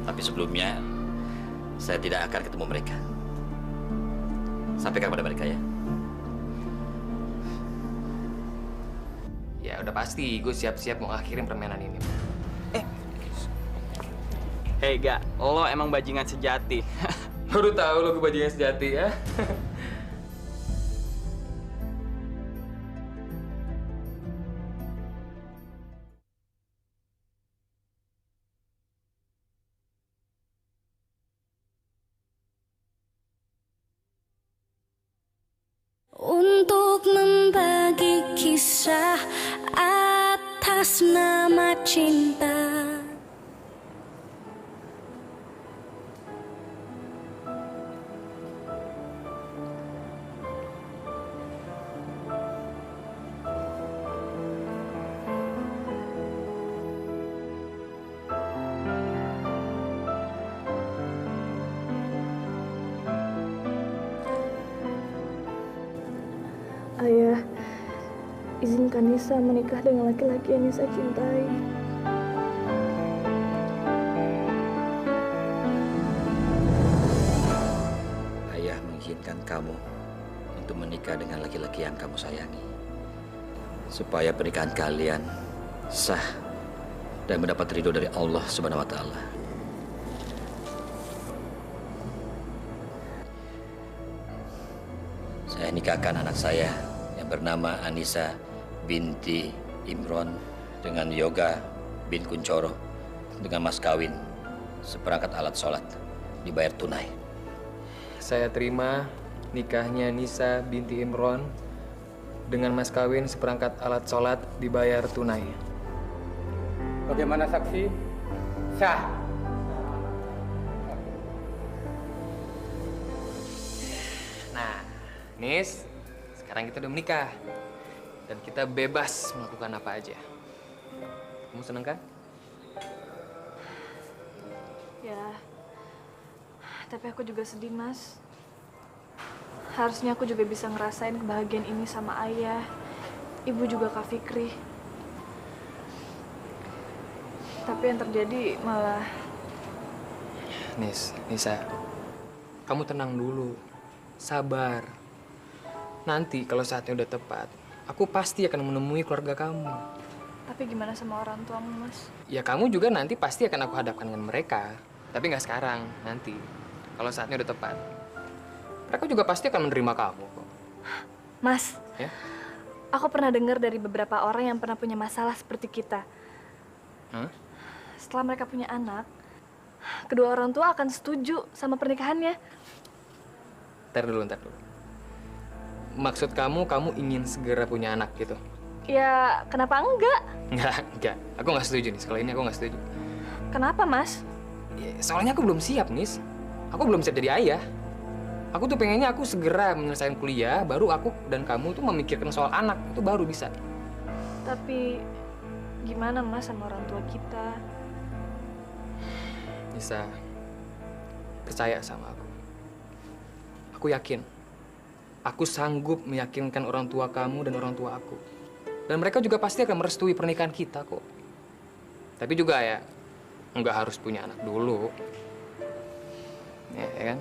Tapi sebelumnya, saya tidak akan ketemu mereka. Sampaikan pada mereka ya.
Ya udah pasti, gue siap-siap mau akhirin permainan ini.
Hei Ga, lo emang bajingan sejati.
Baru tahu lo gue bajingan sejati ya.
Untuk membagi kisah atas nama cinta.
Ayah, izinkan Nisa menikah dengan laki-laki yang Nisa cintai.
Ayah mengizinkan kamu untuk menikah dengan laki-laki yang kamu sayangi. Supaya pernikahan kalian sah dan mendapat ridho dari Allah Subhanahu wa Ta'ala. Saya nikahkan anak saya yang bernama Anissa binti Imron dengan Yoga bin Kuncoro dengan mas kawin seperangkat alat sholat dibayar tunai.
Saya terima nikahnya Nisa binti Imron dengan mas kawin seperangkat alat sholat dibayar tunai.
Bagaimana saksi? Sah.
Nah, Nis, sekarang kita udah menikah dan kita bebas melakukan apa aja. Kamu seneng kan?
Ya, tapi aku juga sedih, Mas. Harusnya aku juga bisa ngerasain kebahagiaan ini sama ayah, ibu juga Kak Fikri. Tapi yang terjadi malah...
Nisa, kamu tenang dulu, sabar. Nanti kalau saatnya udah tepat, aku pasti akan menemui keluarga kamu.
Tapi gimana sama orang tuamu, Mas?
Ya kamu juga nanti pasti akan aku hadapkan dengan mereka. Tapi nggak sekarang, nanti. Kalau saatnya udah tepat. Mereka juga pasti akan menerima kamu kok.
Mas,
Ya?
aku pernah dengar dari beberapa orang yang pernah punya masalah seperti kita.
Hah?
Setelah mereka punya anak, kedua orang tua akan setuju sama pernikahannya.
Ntar dulu. Maksud kamu ingin segera punya anak gitu?
Ya, kenapa enggak?
Enggak. Aku nggak setuju nih. Kalau ini aku nggak setuju.
Kenapa, Mas?
Ya, soalnya aku belum siap, Nis. Aku belum siap jadi ayah. Aku tuh pengennya aku segera menyelesaikan kuliah, baru aku dan kamu tuh memikirkan soal anak. Itu baru bisa.
Tapi gimana, Mas, sama orang tua kita?
Nisa, percaya sama aku. Aku yakin. Aku sanggup meyakinkan orang tua kamu dan orang tua aku. Dan mereka juga pasti akan merestui pernikahan kita kok. Tapi juga ya, nggak harus punya anak dulu. Ya kan?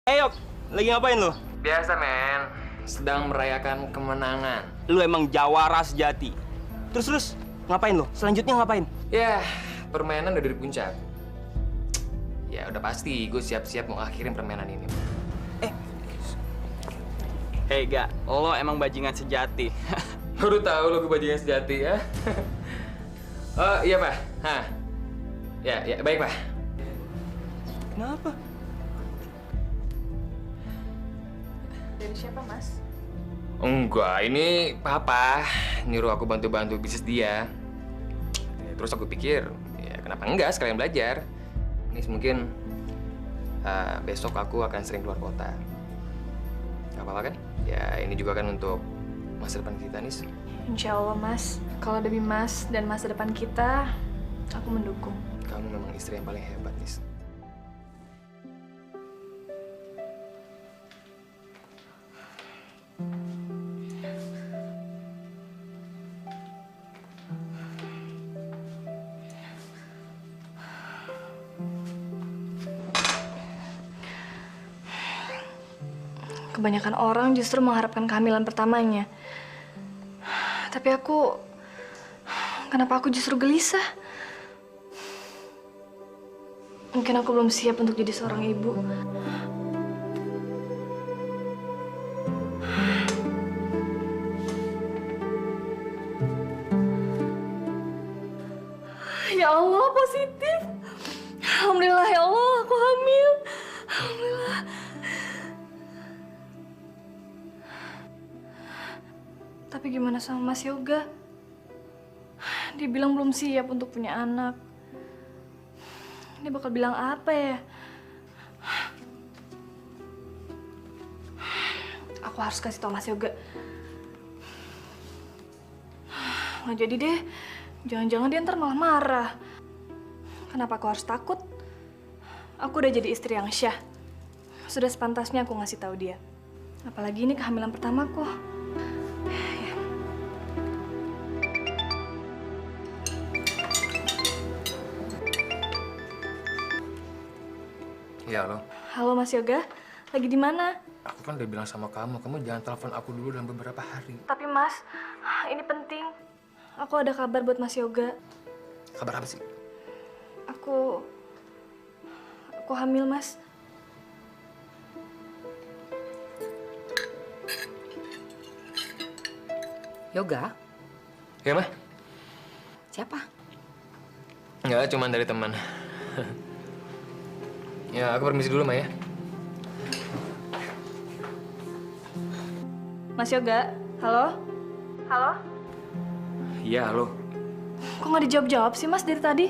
Yok, lagi ngapain lu?
Biasa, men. Sedang merayakan kemenangan.
Lu emang jawara sejati. Terus ngapain lu? Selanjutnya ngapain?
Ya, permainan udah di puncak. Ya, udah pasti gue siap-siap mau akhirin permainan ini.
Hei, Ga, lo emang bajingan sejati.
Baru tahu lo gue bajingan sejati ya. Oh, iya, Pak. Hah. Ya, baik, Pak.
Kenapa?
Dari siapa, Mas?
Enggak, ini Papa nyuruh aku bantu-bantu bisnis dia. Terus aku pikir, ya kenapa enggak sekalian belajar. Ini mungkin besok aku akan sering keluar kota. Gak apa-apa kan? Ya ini juga kan untuk masa depan kita, Nis.
Insya Allah, Mas. Kalau demi Mas dan masa depan kita, aku mendukung.
Kamu memang istri yang paling hebat, Nis.
Kebanyakan orang justru mengharapkan kehamilan pertamanya. Tapi kenapa aku justru gelisah? Mungkin aku belum siap untuk jadi seorang ibu. Ya Allah, positif. Alhamdulillah ya Allah, aku hamil. Alhamdulillah. Tapi gimana sama Mas Yoga? Dia bilang belum siap untuk punya anak. Dia bakal bilang apa ya? Aku harus kasih tau Mas Yoga. Nggak jadi deh. Jangan-jangan dia ntar malah marah. Kenapa aku harus takut? Aku udah jadi istri yang syah. Sudah sepantasnya aku ngasih tahu dia. Apalagi ini kehamilan pertamaku.
Iya, lo.
Halo Mas Yoga, lagi di mana?
Aku kan udah bilang sama kamu jangan telepon aku dulu dalam beberapa hari.
Tapi Mas, ini penting. Aku ada kabar buat Mas Yoga.
Kabar apa sih?
Aku hamil, Mas.
Yoga?
Ya, Mah?
Siapa?
Enggak, cuma dari teman. Ya, aku permisi dulu, Ma ya.
Mas Yoga, halo? Halo?
Iya, halo.
Kok nggak dijawab-jawab sih, Mas, dari tadi?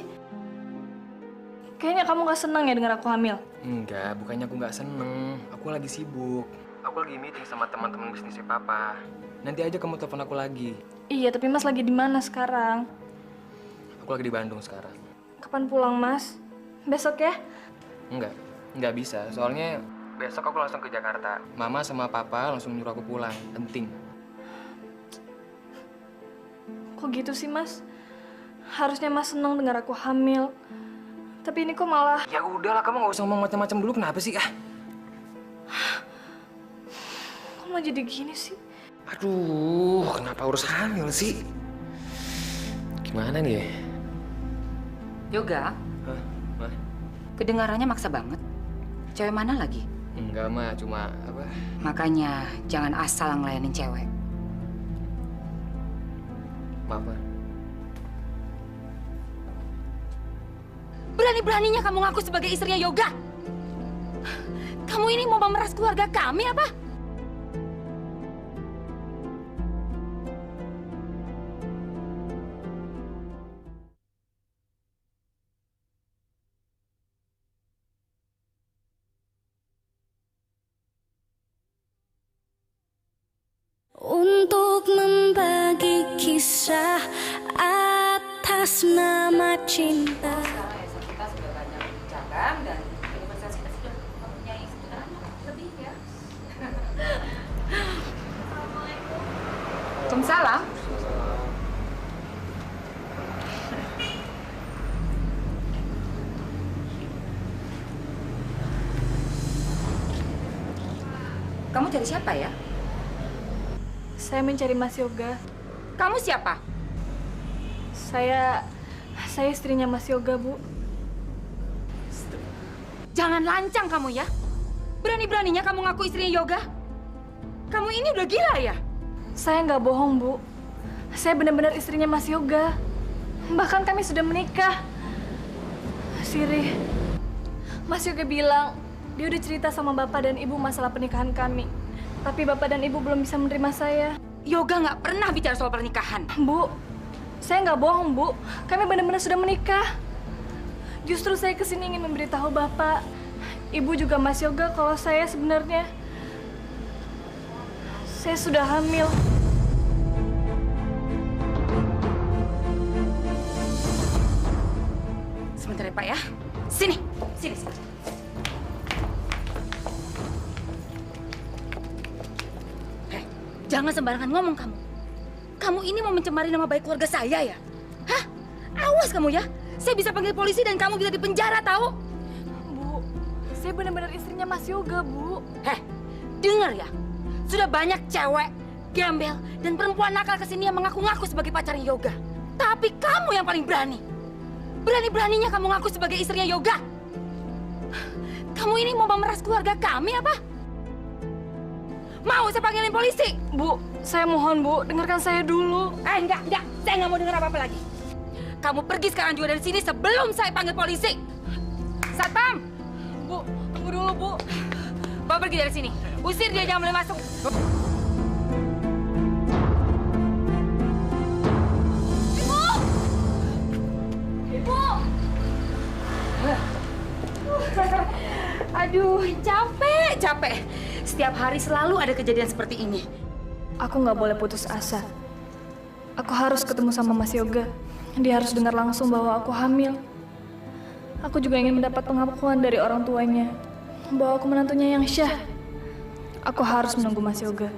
Kayaknya kamu nggak senang ya dengar aku hamil.
Enggak, bukannya aku nggak seneng. Aku lagi sibuk. Aku lagi meeting sama teman-teman bisnisnya Papa. Nanti aja kamu telepon aku lagi.
Iya, tapi Mas lagi di mana sekarang?
Aku lagi di Bandung sekarang.
Kapan pulang, Mas? Besok ya?
Enggak bisa. Soalnya besok aku langsung ke Jakarta. Mama sama Papa langsung nyuruh aku pulang. Penting.
Kok gitu sih, Mas? Harusnya Mas senang dengar aku hamil. Tapi ini kok malah...
Ya udahlah, kamu nggak usah ngomong macam-macam dulu. Kenapa sih, ah?
Kok mau jadi gini sih?
Aduh, kenapa harus hamil sih? Gimana nih?
Yoga?
Hah? Ma?
Kedengarannya maksa banget. Cewek mana lagi?
Enggak, Ma. Cuma apa?
Makanya jangan asal ngelayanin cewek.
Maaf, Ma.
Berani-beraninya kamu ngaku sebagai istrinya Yoga? Kamu ini mau memeras keluarga kami apa?
Untuk membagi kisah atas nama cinta.
Kita sudah banyak cabang dan universitas kita sudah mempunyai sekitar lebih ya. Assalamualaikum. Waalaikumsalam. Kamu cari siapa ya?
Saya mencari Mas Yoga.
Kamu siapa?
Saya istrinya Mas Yoga, Bu.
Jangan lancang kamu ya. Berani-beraninya kamu ngaku istrinya Yoga. Kamu ini udah gila ya?
Saya nggak bohong, Bu. Saya benar-benar istrinya Mas Yoga. Bahkan kami sudah menikah. Siri, Mas Yoga bilang dia udah cerita sama Bapak dan Ibu masalah pernikahan kami. Tapi Bapak dan Ibu belum bisa menerima saya.
Yoga nggak pernah bicara soal pernikahan.
Bu, saya nggak bohong, Bu. Kami benar-benar sudah menikah. Justru saya kesini ingin memberitahu Bapak, Ibu juga Mas Yoga kalau saya sebenarnya saya sudah hamil.
Sebentar ya, Pak ya. Sini. Jangan sembarangan ngomong kamu. Kamu ini mau mencemari nama baik keluarga saya ya? Hah? Awas kamu ya. Saya bisa panggil polisi dan kamu bisa dipenjara tahu?
Bu, saya benar-benar istrinya Mas Yoga, Bu.
Dengar ya. Sudah banyak cewek, gembel, dan perempuan nakal kesini yang mengaku-ngaku sebagai pacarnya Yoga. Tapi kamu yang paling berani. Berani-beraninya kamu ngaku sebagai istrinya Yoga. Kamu ini mau memeras keluarga kami apa? Mau saya panggilin polisi?
Bu, saya mohon, Bu, dengarkan saya dulu.
Enggak. Saya nggak mau dengar apa-apa lagi. Kamu pergi sekarang juga dari sini sebelum saya panggil polisi. Satpam!
Bu, tunggu dulu, Bu.
Bawa pergi dari sini. Usir dia, jangan boleh masuk. Ibu! Aduh, capek. Setiap hari selalu ada kejadian seperti ini.
Aku nggak boleh putus asa. Aku harus ketemu sama Mas Yoga. Dia harus dengar langsung bahwa aku hamil. Aku juga ingin mendapat pengakuan dari orang tuanya bahwa aku menantunya yang syah. Aku harus menunggu Mas Yoga.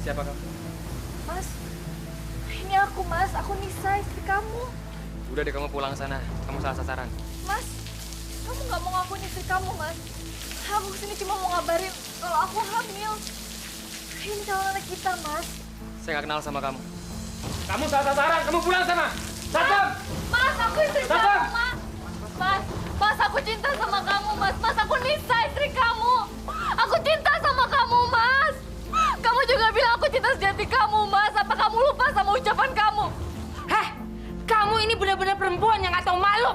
Siapa kamu?
Mas, ini aku Mas, aku Nisa, istri kamu.
Udah deh kamu pulang sana, kamu salah sasaran.
Mas, kamu nggak mau ngakuin istri kamu Mas. Aku kesini cuma mau ngabarin kalau aku hamil. Ini calon anak kita Mas.
Saya nggak kenal sama kamu. Kamu salah sasaran, kamu pulang sana. Satpam!
Mas, aku istri kamu Mas. Mas, aku cinta sama kamu Mas. Mas, aku Nisa, istri kamu. Aku cinta sama kamu Mas. Kamu juga bilang aku cinta sejati kamu Mas. Apa kamu lupa sama ucapan kamu?
Heh, kamu ini benar-benar perempuan yang nggak tahu malu.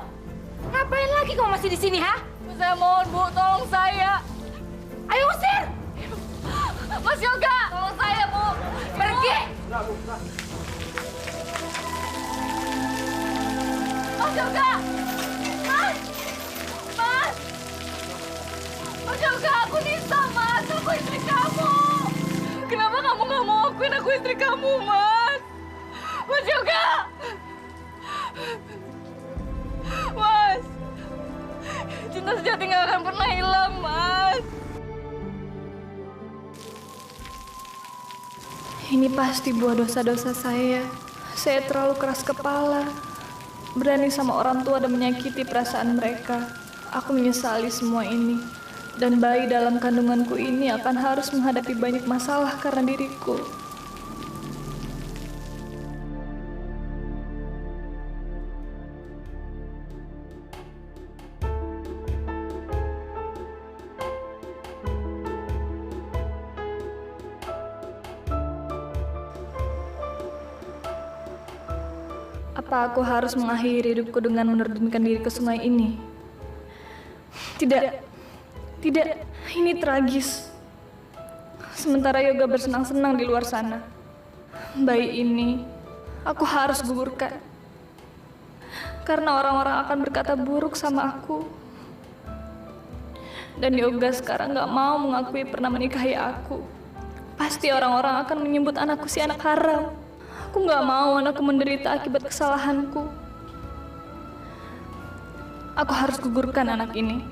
Ngapain lagi kamu masih di sini, ha?
Saya mohon Bu, tolong saya.
Ayo usir!
Mas Yoga, tolong saya Bu.
Pergi!
Mas Yoga! Mas! Mas! Mas Yoga, aku Nisa, Mas. Aku istri kamu. Kenapa kamu nggak mau akuin aku istri kamu, Mas? Mas Yoga! Mas! Cinta sejati nggak akan pernah hilang, Mas. Ini pasti buah dosa-dosa saya. Saya terlalu keras kepala. Berani sama orang tua dan menyakiti perasaan mereka. Aku menyesali semua ini. Dan bayi dalam kandunganku ini akan harus menghadapi banyak masalah karena diriku. Apa aku harus mengakhiri hidupku dengan menerjunkan diri ke sungai ini? Tidak, ini tragis. Sementara Yoga bersenang-senang di luar sana, bayi ini aku harus gugurkan. Karena orang-orang akan berkata buruk sama aku. Dan Yoga sekarang gak mau mengakui pernah menikahi aku. Pasti orang-orang akan menyebut anakku si anak haram. Aku gak mau anakku menderita akibat kesalahanku. Aku harus gugurkan anak ini.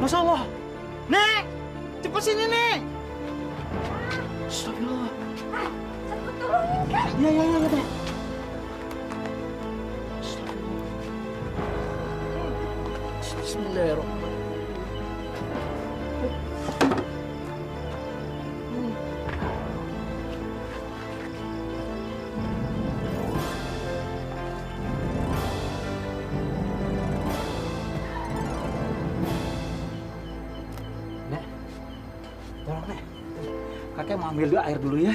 Masya Allah. Nek, cepat sini, Nek. Astagfirullah. Ya, Nek. Bismillahirrahmanirrahim. Tolong, Nek. Kakek mau ambil air dulu ya.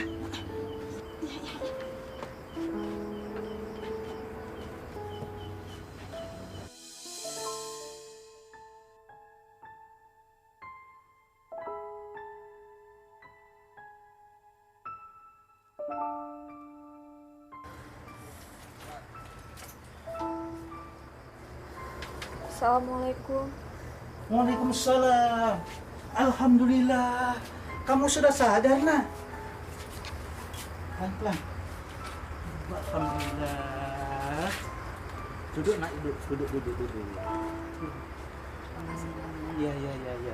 Assalamualaikum.
Waalaikumsalam. Alhamdulillah. Kamu sudah sadar, Nak? Pelan-pelan. Alhamdulillah. Duduk, Nak. Duduk. Iya.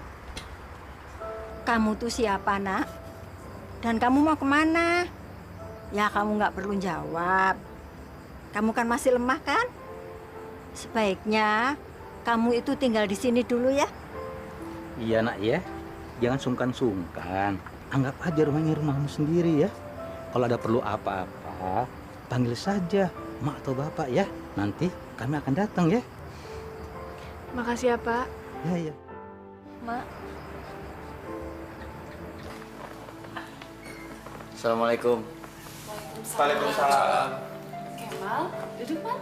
Kamu tuh siapa, Nak? Dan kamu mau kemana? Ya, kamu nggak perlu jawab. Kamu kan masih lemah, kan? Sebaiknya kamu itu tinggal di sini dulu ya.
Iya, Nak, ya. Jangan sungkan-sungkan. Anggap aja rumahnya rumahmu sendiri ya. Kalau ada perlu apa-apa, panggil saja Mak atau Bapak ya. Nanti kami akan datang ya.
Makasih ya, Pak.
Ya.
Mak.
Assalamualaikum.
Waalaikumsalam.
Kemal, duduk, Pak.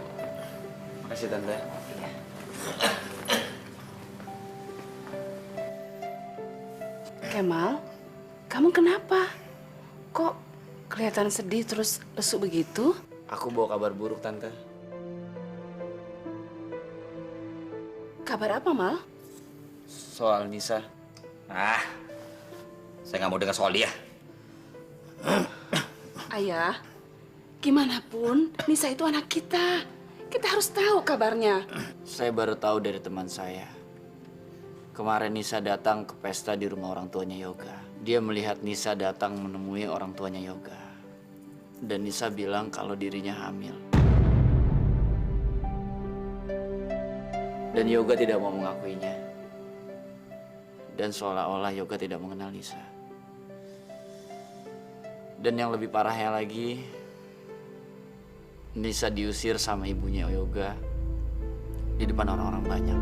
Makasih, Tante.
Kemal, kamu kenapa? Kok kelihatan sedih terus lesu begitu?
Aku bawa kabar buruk, Tante.
Kabar apa, Mal?
Soal Nisa.
Saya nggak mau dengar soal dia.
Ayah, gimana pun Nisa itu anak kita. Kita harus tahu kabarnya.
Saya baru tahu dari teman saya. Kemarin Nisa datang ke pesta di rumah orang tuanya Yoga. Dia melihat Nisa datang menemui orang tuanya Yoga. Dan Nisa bilang kalau dirinya hamil. Dan Yoga tidak mau mengakuinya. Dan seolah-olah Yoga tidak mengenal Nisa. Dan yang lebih parahnya lagi, Nisa diusir sama ibunya Yoga di depan orang-orang banyak.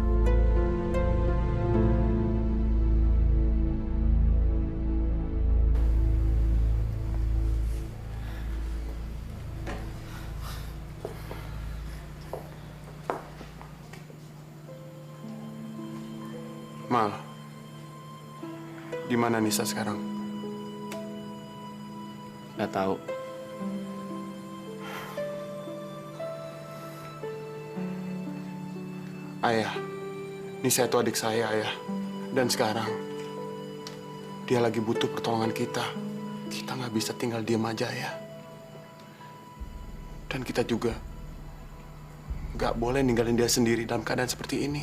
Mal, di mana Nisa sekarang?
Nggak tahu.
Ayah, Nisa itu adik saya, Ayah. Dan sekarang, dia lagi butuh pertolongan kita. Kita nggak bisa tinggal diam aja, ya. Dan kita juga nggak boleh ninggalin dia sendiri dalam keadaan seperti ini.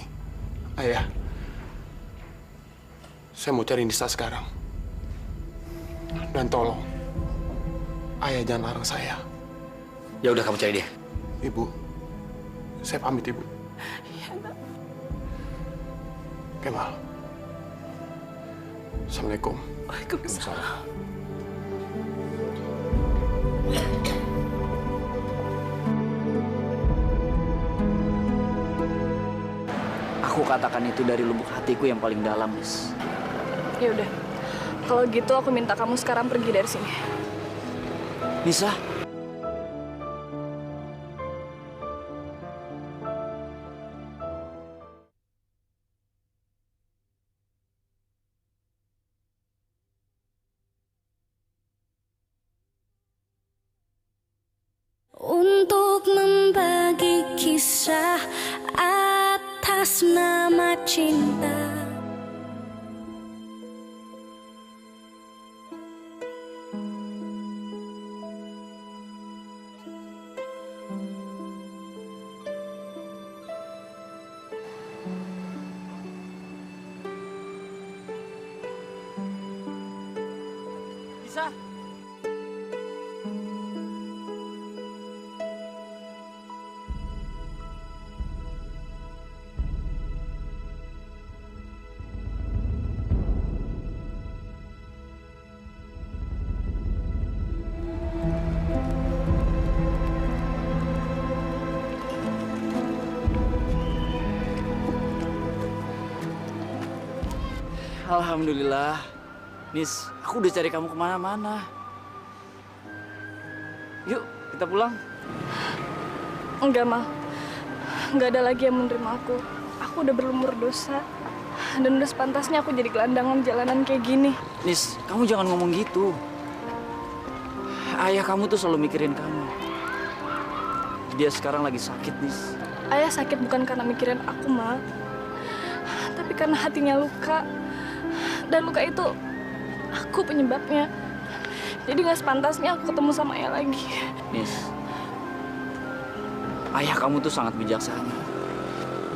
Ayah, saya mau cari Nisa sekarang. Dan tolong, Ayah jangan larang saya.
Ya udah, kamu cari dia.
Ibu, saya pamit, Ibu. Kemal. Assalamualaikum.
Waalaikumsalam.
Aku katakan itu dari lubuk hatiku yang paling dalam, Nis.
Ya udah. Kalau gitu aku minta kamu sekarang pergi dari sini.
Nisa?
Untuk membagi kisah atas nama cinta.
Nisa? Alhamdulillah. Nis, aku udah cari kamu kemana-mana. Yuk, kita pulang.
Enggak, Mal. Enggak ada lagi yang menerima aku. Aku udah berlumur dosa. Dan udah sepantasnya aku jadi gelandangan jalanan kayak gini.
Nis, kamu jangan ngomong gitu. Ayah kamu tuh selalu mikirin kamu. Dia sekarang lagi sakit, Nis.
Ayah sakit bukan karena mikirin aku, Mal. Tapi karena hatinya luka. Dan luka itu aku penyebabnya. Jadi nggak sepantasnya aku ketemu sama ayah lagi.
Nis, ayah kamu tuh sangat bijaksana.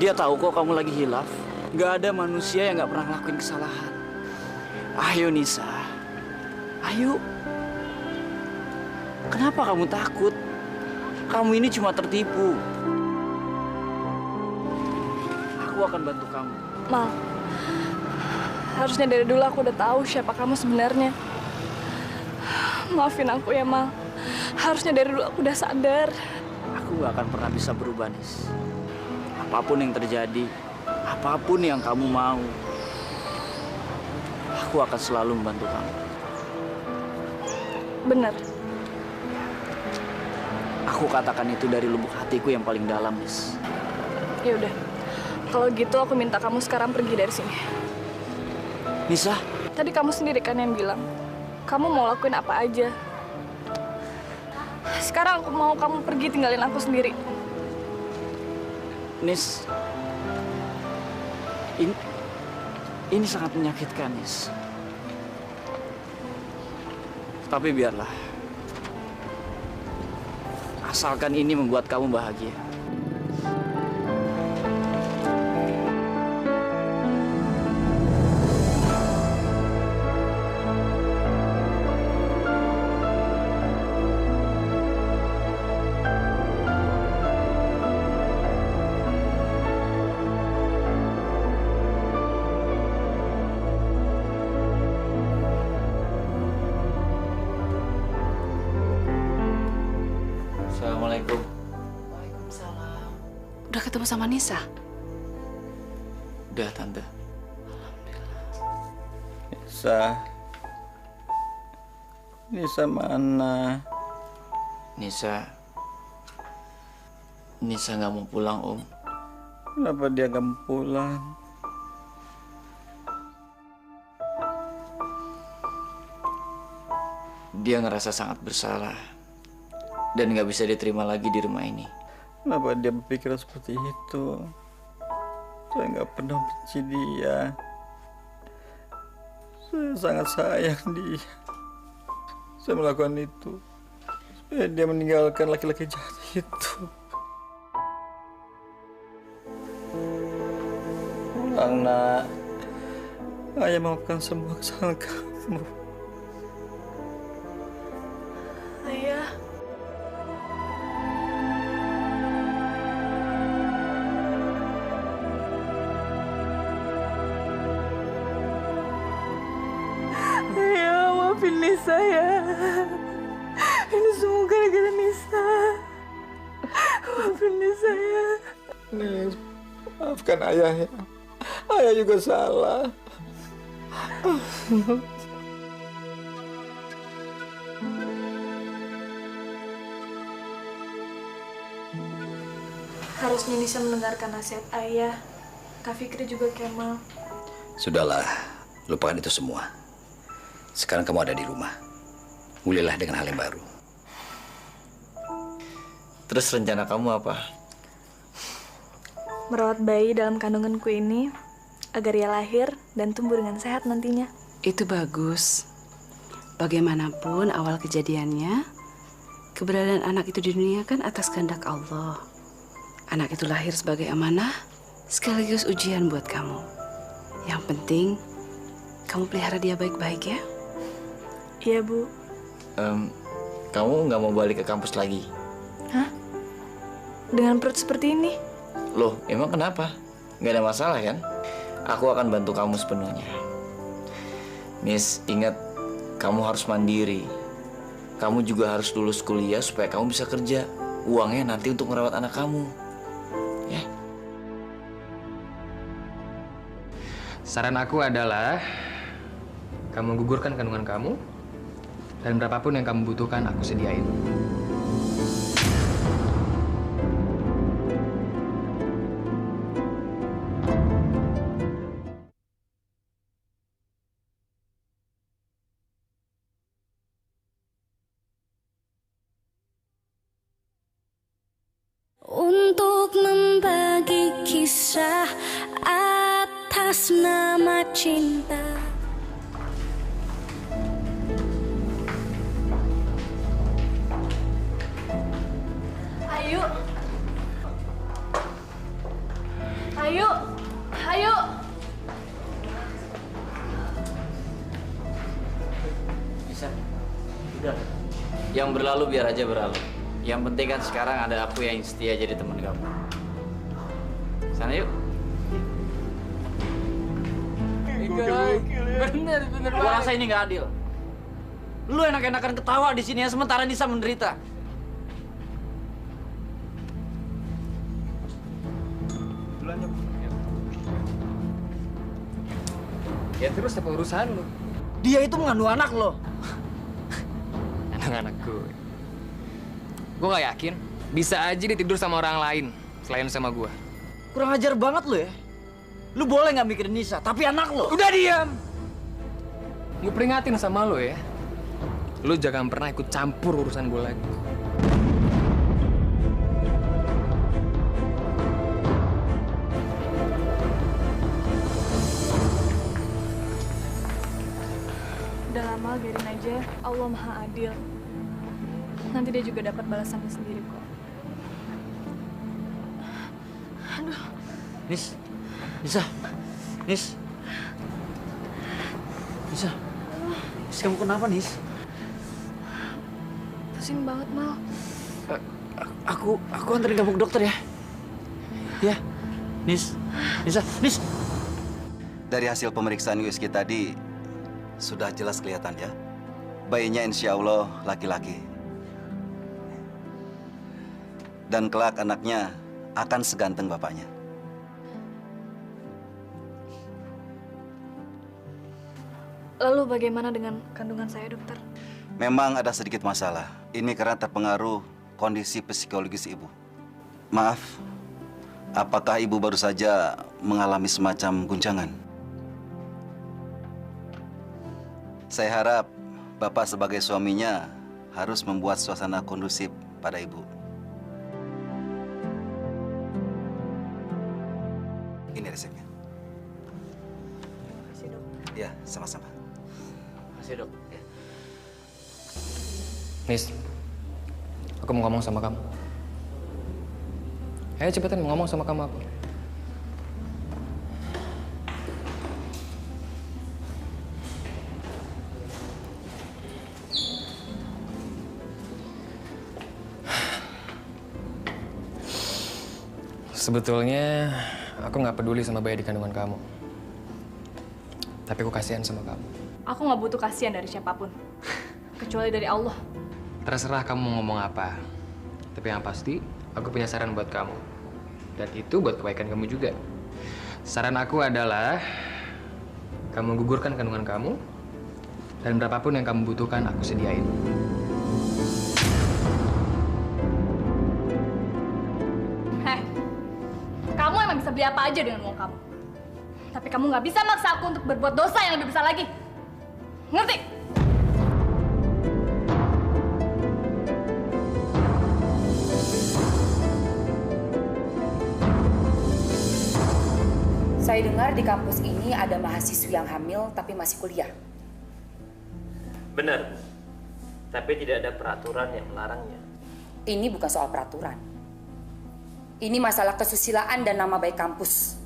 Dia tahu kok kamu lagi hilaf. Gak ada manusia yang gak pernah ngelakuin kesalahan. Ayo Nisa, ayo. Kenapa kamu takut? Kamu ini cuma tertipu. Aku akan bantu kamu.
Mal, harusnya dari dulu aku udah tahu siapa kamu sebenarnya. Maafin aku ya, Mal. Harusnya dari dulu aku udah sadar.
Aku gak akan pernah bisa berubah, Nis. Apapun yang terjadi, apapun yang kamu mau, aku akan selalu membantu kamu.
Benar.
Aku katakan itu dari lubuk hatiku yang paling dalam, Nis.
Ya udah. Kalau gitu aku minta kamu sekarang pergi dari sini.
Nisa?
Tadi kamu sendiri kan yang bilang, kamu mau lakuin apa aja. Sekarang aku mau kamu pergi tinggalin aku sendiri.
Nis, ini sangat menyakitkan, Nis. Tapi biarlah. Asalkan ini membuat kamu bahagia. Assalamualaikum.
Waalaikumsalam. Udah ketemu sama Nisa?
Udah, Tante.
Nisa mana?
Nisa nggak mau pulang, Om.
Kenapa dia nggak mau pulang?
Dia ngerasa sangat bersalah dan nggak bisa diterima lagi di rumah ini.
Kenapa dia berpikiran seperti itu? Saya nggak pernah benci dia. Saya sangat sayang dia. Saya melakukan itu supaya dia meninggalkan laki-laki jahat itu. Pulang, Nak. Ayah maafkan semua kesalahan kamu.
Ayah. Ayah, maafin Nisa ya. Ini semua gara-gara Nisa. Maafin Nisa ya.
Nis, maafkan ayah ya. Ayah juga salah.
Harusnya Nisa mendengarkan nasihat ayah, Kak Fikri juga Kemal.
Sudahlah, lupakan itu semua. Sekarang kamu ada di rumah. Mulailah dengan hal yang baru.
Terus rencana kamu apa?
Merawat bayi dalam kandunganku ini agar ia lahir dan tumbuh dengan sehat nantinya.
Itu bagus. Bagaimanapun awal kejadiannya, keberadaan anak itu di dunia kan atas kehendak Allah. Anak itu lahir sebagai amanah, sekaligus ujian buat kamu. Yang penting, kamu pelihara dia baik-baik ya.
Iya, Bu.
Kamu nggak mau balik ke kampus lagi?
Hah? Dengan perut seperti ini?
Loh, emang kenapa? Nggak ada masalah kan? Aku akan bantu kamu sepenuhnya. Nis, ingat, kamu harus mandiri. Kamu juga harus lulus kuliah supaya kamu bisa kerja. Uangnya nanti untuk merawat anak kamu. Ya.
Saran aku adalah kamu gugurkan kandungan kamu dan berapapun yang kamu butuhkan aku sediain.
Untuk membagi kisah atas nama cinta.
Ayo. Ayo. Ayo.
Bisa. Udah. Yang berlalu biar aja berlalu. Yang penting kan sekarang ada aku yang setia jadi teman kamu. Sana yuk.
Bener
Gua rasa ini nggak adil. Lu enak-enakan ketawa di sini ya, sementara Nisa menderita.
Ya terus apa urusan lu?
Dia itu mengandung anak lo.
Anak-anak gue. Gue gak yakin bisa aja dia tidur sama orang lain selain sama gue.
Kurang ajar banget lo ya. Lu boleh nggak mikirin Nisa, tapi anak lo.
Udah diam. Gue peringatin sama lo ya. Lo jangan pernah ikut campur urusan gue lagi.
Udah lama, biarin aja. Allah Maha Adil. Nanti dia juga dapat balasannya sendiri kok. Aduh.
Nis, Nisa, Nis, Nisa, Nis, kamu kenapa, Nis?
Pusing banget, Mal.
Aku anterin kamu ke dokter ya. Ya, Nis, Nisa, Nis.
Dari hasil pemeriksaan USG tadi sudah jelas kelihatan ya. Bayinya insya Allah laki-laki. Dan kelak anaknya akan seganteng bapaknya.
Lalu bagaimana dengan kandungan saya, dokter?
Memang ada sedikit masalah. Ini karena terpengaruh kondisi psikologis ibu. Maaf, apakah ibu baru saja mengalami semacam guncangan? Saya harap Bapak sebagai suaminya harus membuat suasana kondusif pada ibu. Ini resepnya.
Terima kasih, dok.
Ya, sama-sama.
Makasih, Dok.
Nis, aku mau ngomong sama kamu. Ayo cepetan, mau ngomong sama kamu apa? Sebetulnya aku nggak peduli sama bayi di kandungan kamu. Tapi aku kasihan sama kamu.
Aku nggak butuh kasihan dari siapapun. Kecuali dari Allah.
Terserah kamu mau ngomong apa. Tapi yang pasti, aku punya saran buat kamu. Dan itu buat kebaikan kamu juga. Saran aku adalah, kamu gugurkan kandungan kamu, dan berapapun yang kamu butuhkan, aku sediain.
Heh, kamu emang bisa beli apa aja dengan uang kamu. Tapi kamu nggak bisa maksa aku untuk berbuat dosa yang lebih besar lagi. Ngerti?
Saya dengar di kampus ini ada mahasiswi yang hamil tapi masih kuliah.
Benar, tapi tidak ada peraturan yang melarangnya.
Ini bukan soal peraturan. Ini masalah kesusilaan dan nama baik kampus.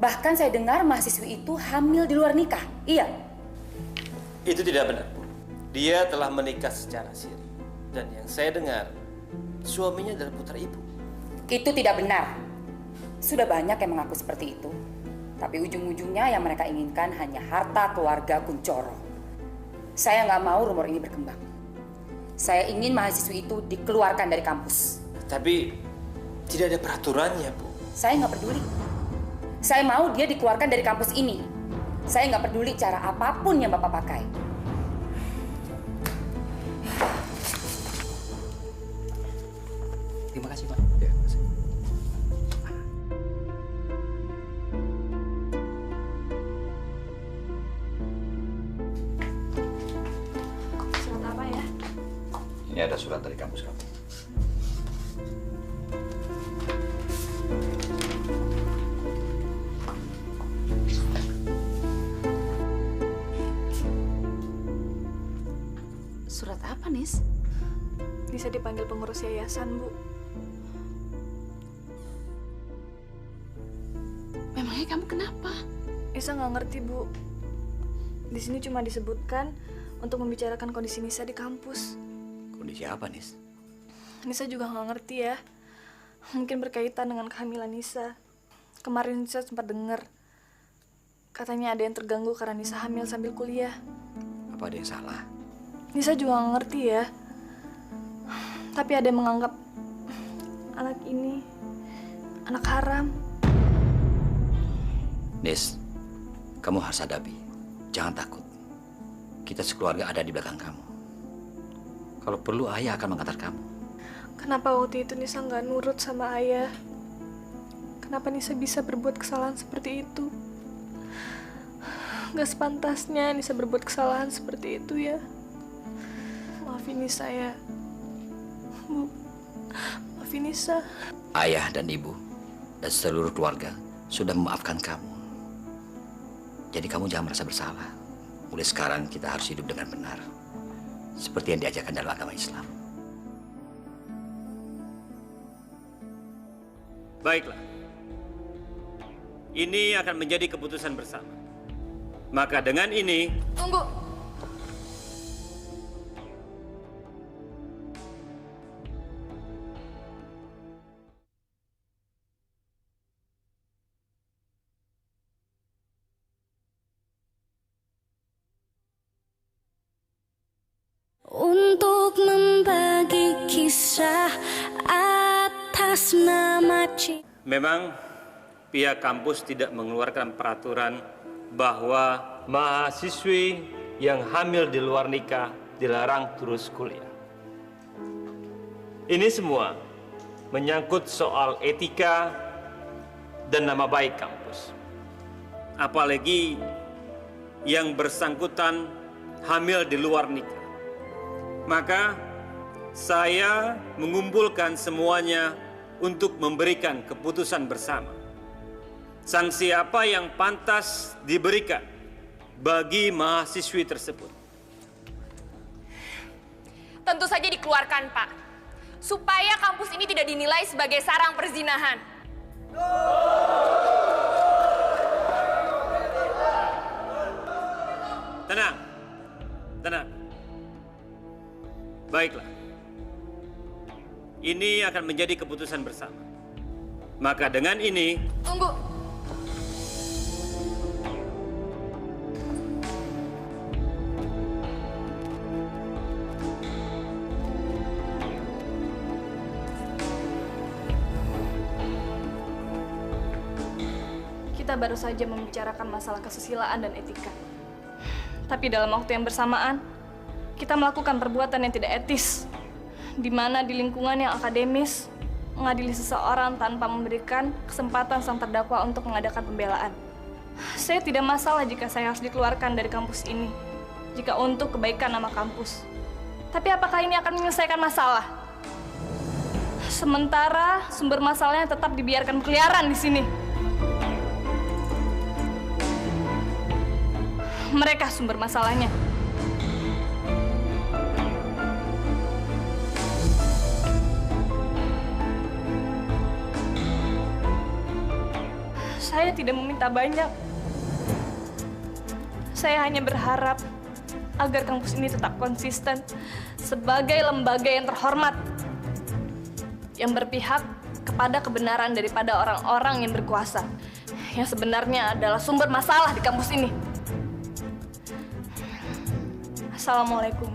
Bahkan saya dengar mahasiswi itu hamil di luar nikah. Iya.
Itu tidak benar, Bu. Dia telah menikah secara siri. Dan yang saya dengar, suaminya adalah putra ibu.
Itu tidak benar. Sudah banyak yang mengaku seperti itu. Tapi ujung-ujungnya yang mereka inginkan hanya harta keluarga Kuncoro. Saya nggak mau rumor ini berkembang. Saya ingin mahasiswi itu dikeluarkan dari kampus.
Tapi tidak ada peraturannya, Bu.
Saya nggak peduli. Saya mau dia dikeluarkan dari kampus ini. Saya nggak peduli cara apapun yang Bapak pakai.
Terima kasih, Pak.
Ya, terima kasih.
Surat apa ya?
Ini ada surat dari kampus kamu.
Surat apa, Nis?
Bisa dipanggil pengurus yayasan, Bu.
Memangnya kamu kenapa?
Nisa nggak ngerti, Bu. Di sini cuma disebutkan untuk membicarakan kondisi Nisa di kampus.
Kondisi apa, Nis?
Nisa juga nggak ngerti ya. Mungkin berkaitan dengan kehamilan Nisa. Kemarin Nisa sempat dengar. Katanya ada yang terganggu karena Nisa hamil sambil kuliah.
Apa ada yang salah?
Nisa juga nggak ngerti ya. Tapi ada yang menganggap anak ini anak haram.
Nis, kamu harus hadapi. Jangan takut. Kita sekeluarga ada di belakang kamu. Kalau perlu, ayah akan mengantar kamu.
Kenapa waktu itu Nisa nggak nurut sama ayah? Kenapa Nisa bisa berbuat kesalahan seperti itu? Gak sepantasnya Nisa berbuat kesalahan seperti itu ya. Maafin Nisa ya. Bu, maafin Nisa.
Ayah dan ibu dan seluruh keluarga sudah memaafkan kamu. Jadi kamu jangan merasa bersalah. Mulai sekarang kita harus hidup dengan benar. Seperti yang diajarkan dalam agama Islam.
Baiklah. Ini akan menjadi keputusan bersama. Maka dengan ini...
Tunggu.
Untuk membagi kisah atas nama cinta.
Memang pihak kampus tidak mengeluarkan peraturan bahwa mahasiswi yang hamil di luar nikah dilarang terus kuliah. Ini semua menyangkut soal etika dan nama baik kampus. Apalagi yang bersangkutan hamil di luar nikah. Maka saya mengumpulkan semuanya untuk memberikan keputusan bersama. Sanksi apa yang pantas diberikan bagi mahasiswi tersebut?
Tentu saja dikeluarkan, Pak. Supaya kampus ini tidak dinilai sebagai sarang perzinahan.
Tenang. Tenang. Baiklah. Ini akan menjadi keputusan bersama. Maka dengan ini...
Tunggu. Kita baru saja membicarakan masalah kesusilaan dan etika. Tapi dalam waktu yang bersamaan, kita melakukan perbuatan yang tidak etis, di mana di lingkungan yang akademis, mengadili seseorang tanpa memberikan kesempatan sang terdakwa untuk mengadakan pembelaan. Saya tidak masalah jika saya harus dikeluarkan dari kampus ini, jika untuk kebaikan nama kampus. Tapi apakah ini akan menyelesaikan masalah? Sementara sumber masalahnya tetap dibiarkan berkeliaran di sini. Mereka sumber masalahnya. Saya tidak meminta banyak. Saya hanya berharap agar kampus ini tetap konsisten sebagai lembaga yang terhormat, yang berpihak kepada kebenaran daripada orang-orang yang berkuasa, yang sebenarnya adalah sumber masalah di kampus ini. Assalamualaikum.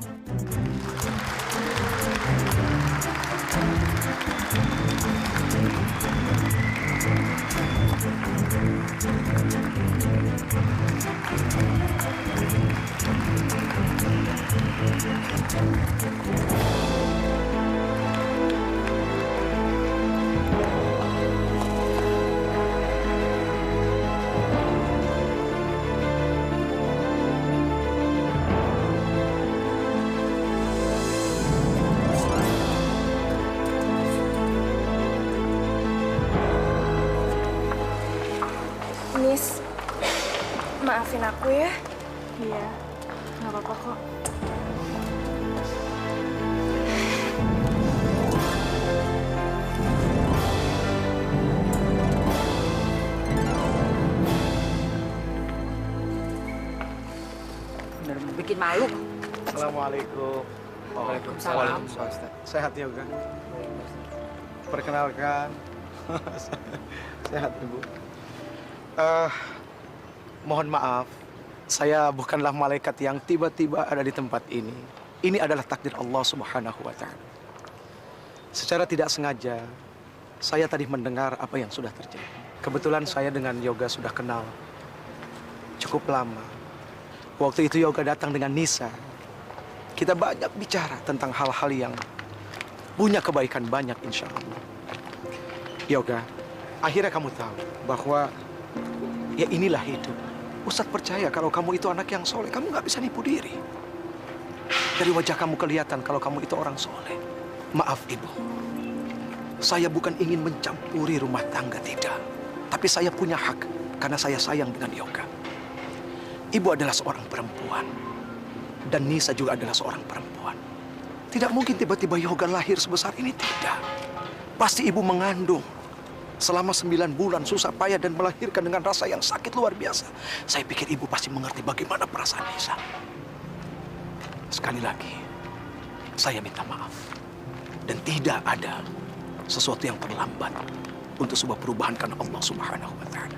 Nis, maafin aku ya. Iya, nggak apa-apa kok.
Bener bikin malu.
Assalamualaikum.
Waalaikumsalam.
Sehat ya, Yoga? Perkenalkan. Sehat, Ibu. Mohon maaf, saya bukanlah malaikat yang tiba-tiba ada di tempat ini. Ini adalah takdir Allah Subhanahu wa Ta'ala. Secara tidak sengaja, saya tadi mendengar apa yang sudah terjadi. Kebetulan saya dengan Yoga sudah kenal cukup lama. Waktu itu Yoga datang dengan Nisa. Kita banyak bicara tentang hal-hal yang punya kebaikan banyak, insya Allah. Yoga, akhirnya kamu tahu bahwa ya inilah hidup. Ustadz percaya kalau kamu itu anak yang soleh. Kamu nggak bisa nipu diri. Dari wajah kamu kelihatan kalau kamu itu orang soleh. Maaf Ibu, saya bukan ingin mencampuri rumah tangga, tidak. Tapi saya punya hak karena saya sayang dengan Yoga. Ibu adalah seorang perempuan. Dan Nisa juga adalah seorang perempuan. Tidak mungkin tiba-tiba Yoga lahir sebesar ini, tidak. Pasti Ibu mengandung. Selama 9 bulan susah payah dan melahirkan dengan rasa yang sakit luar biasa. Saya pikir Ibu pasti mengerti bagaimana perasaan Nisa. Sekali lagi, saya minta maaf. Dan tidak ada sesuatu yang terlambat untuk sebuah perubahan karena Allah Subhanahu wa Ta'ala.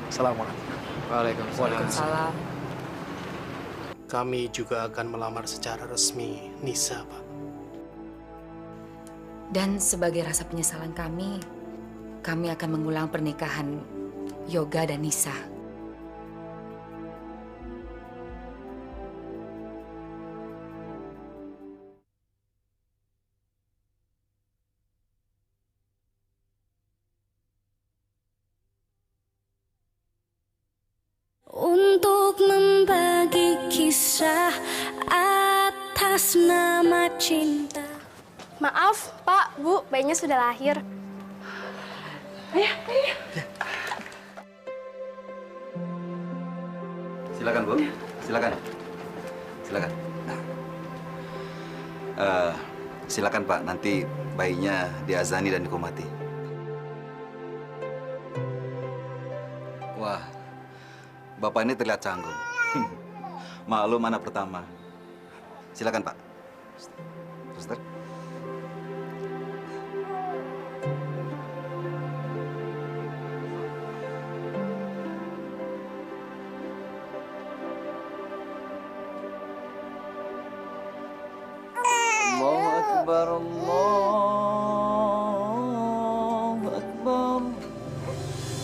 Assalamualaikum.
Waalaikumsalam.
Kami juga akan melamar secara resmi Nisa, Pak.
Dan sebagai rasa penyesalan kami akan mengulang pernikahan Yoga dan Nisa.
Untuk membagi kisah atas nama cinta.
Maaf, Pak, Bu, bayinya sudah lahir.
Ayah. Silakan, Bu. Silakan. Silakan, Pak. Nanti bayinya diazani dan dikumati. Wah, Bapak ini terlihat canggung. Maklum anak pertama. Silakan, Pak. Suster.
Allahu Akbar, Allahu Akbar.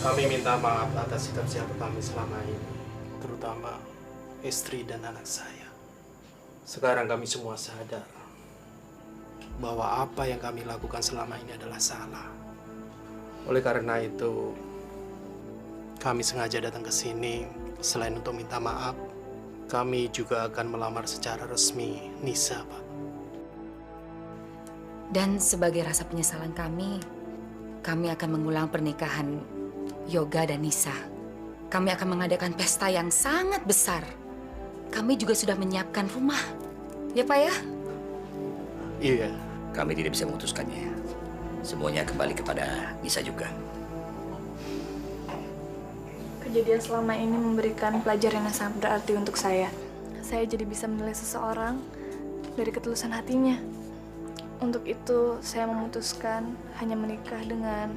Kami minta maaf atas sikap kami selama ini, terutama istri dan anak saya. Sekarang kami semua sadar bahwa apa yang kami lakukan selama ini adalah salah. Oleh karena itu, kami sengaja datang ke sini selain untuk minta maaf, kami juga akan melamar secara resmi Nisa, Pak.
Dan sebagai rasa penyesalan kami akan mengulang pernikahan Yoga dan Nisa. Kami akan mengadakan pesta yang sangat besar. Kami juga sudah menyiapkan rumah. Ya, Pak ya?
Iya.
Kami tidak bisa memutuskannya. Semuanya kembali kepada Nisa juga.
Kejadian selama ini memberikan pelajaran yang sangat berarti untuk saya. Saya jadi bisa menilai seseorang dari ketulusan hatinya. Untuk itu, saya memutuskan hanya menikah dengan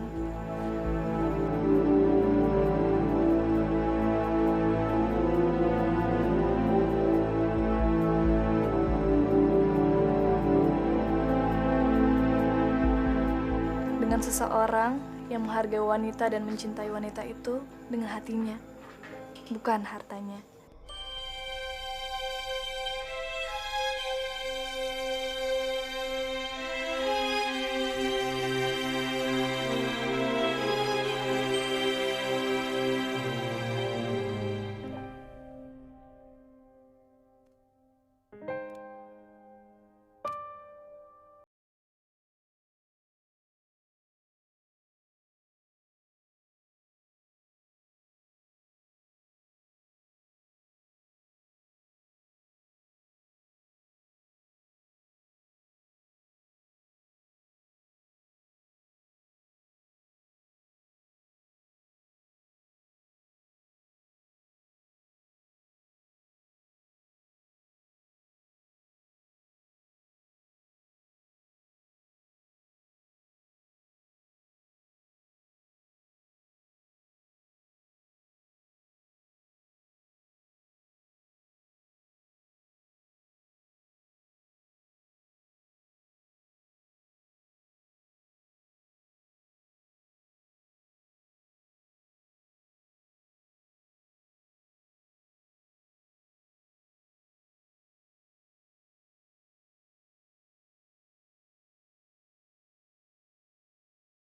seseorang yang menghargai wanita dan mencintai wanita itu dengan hatinya, bukan hartanya.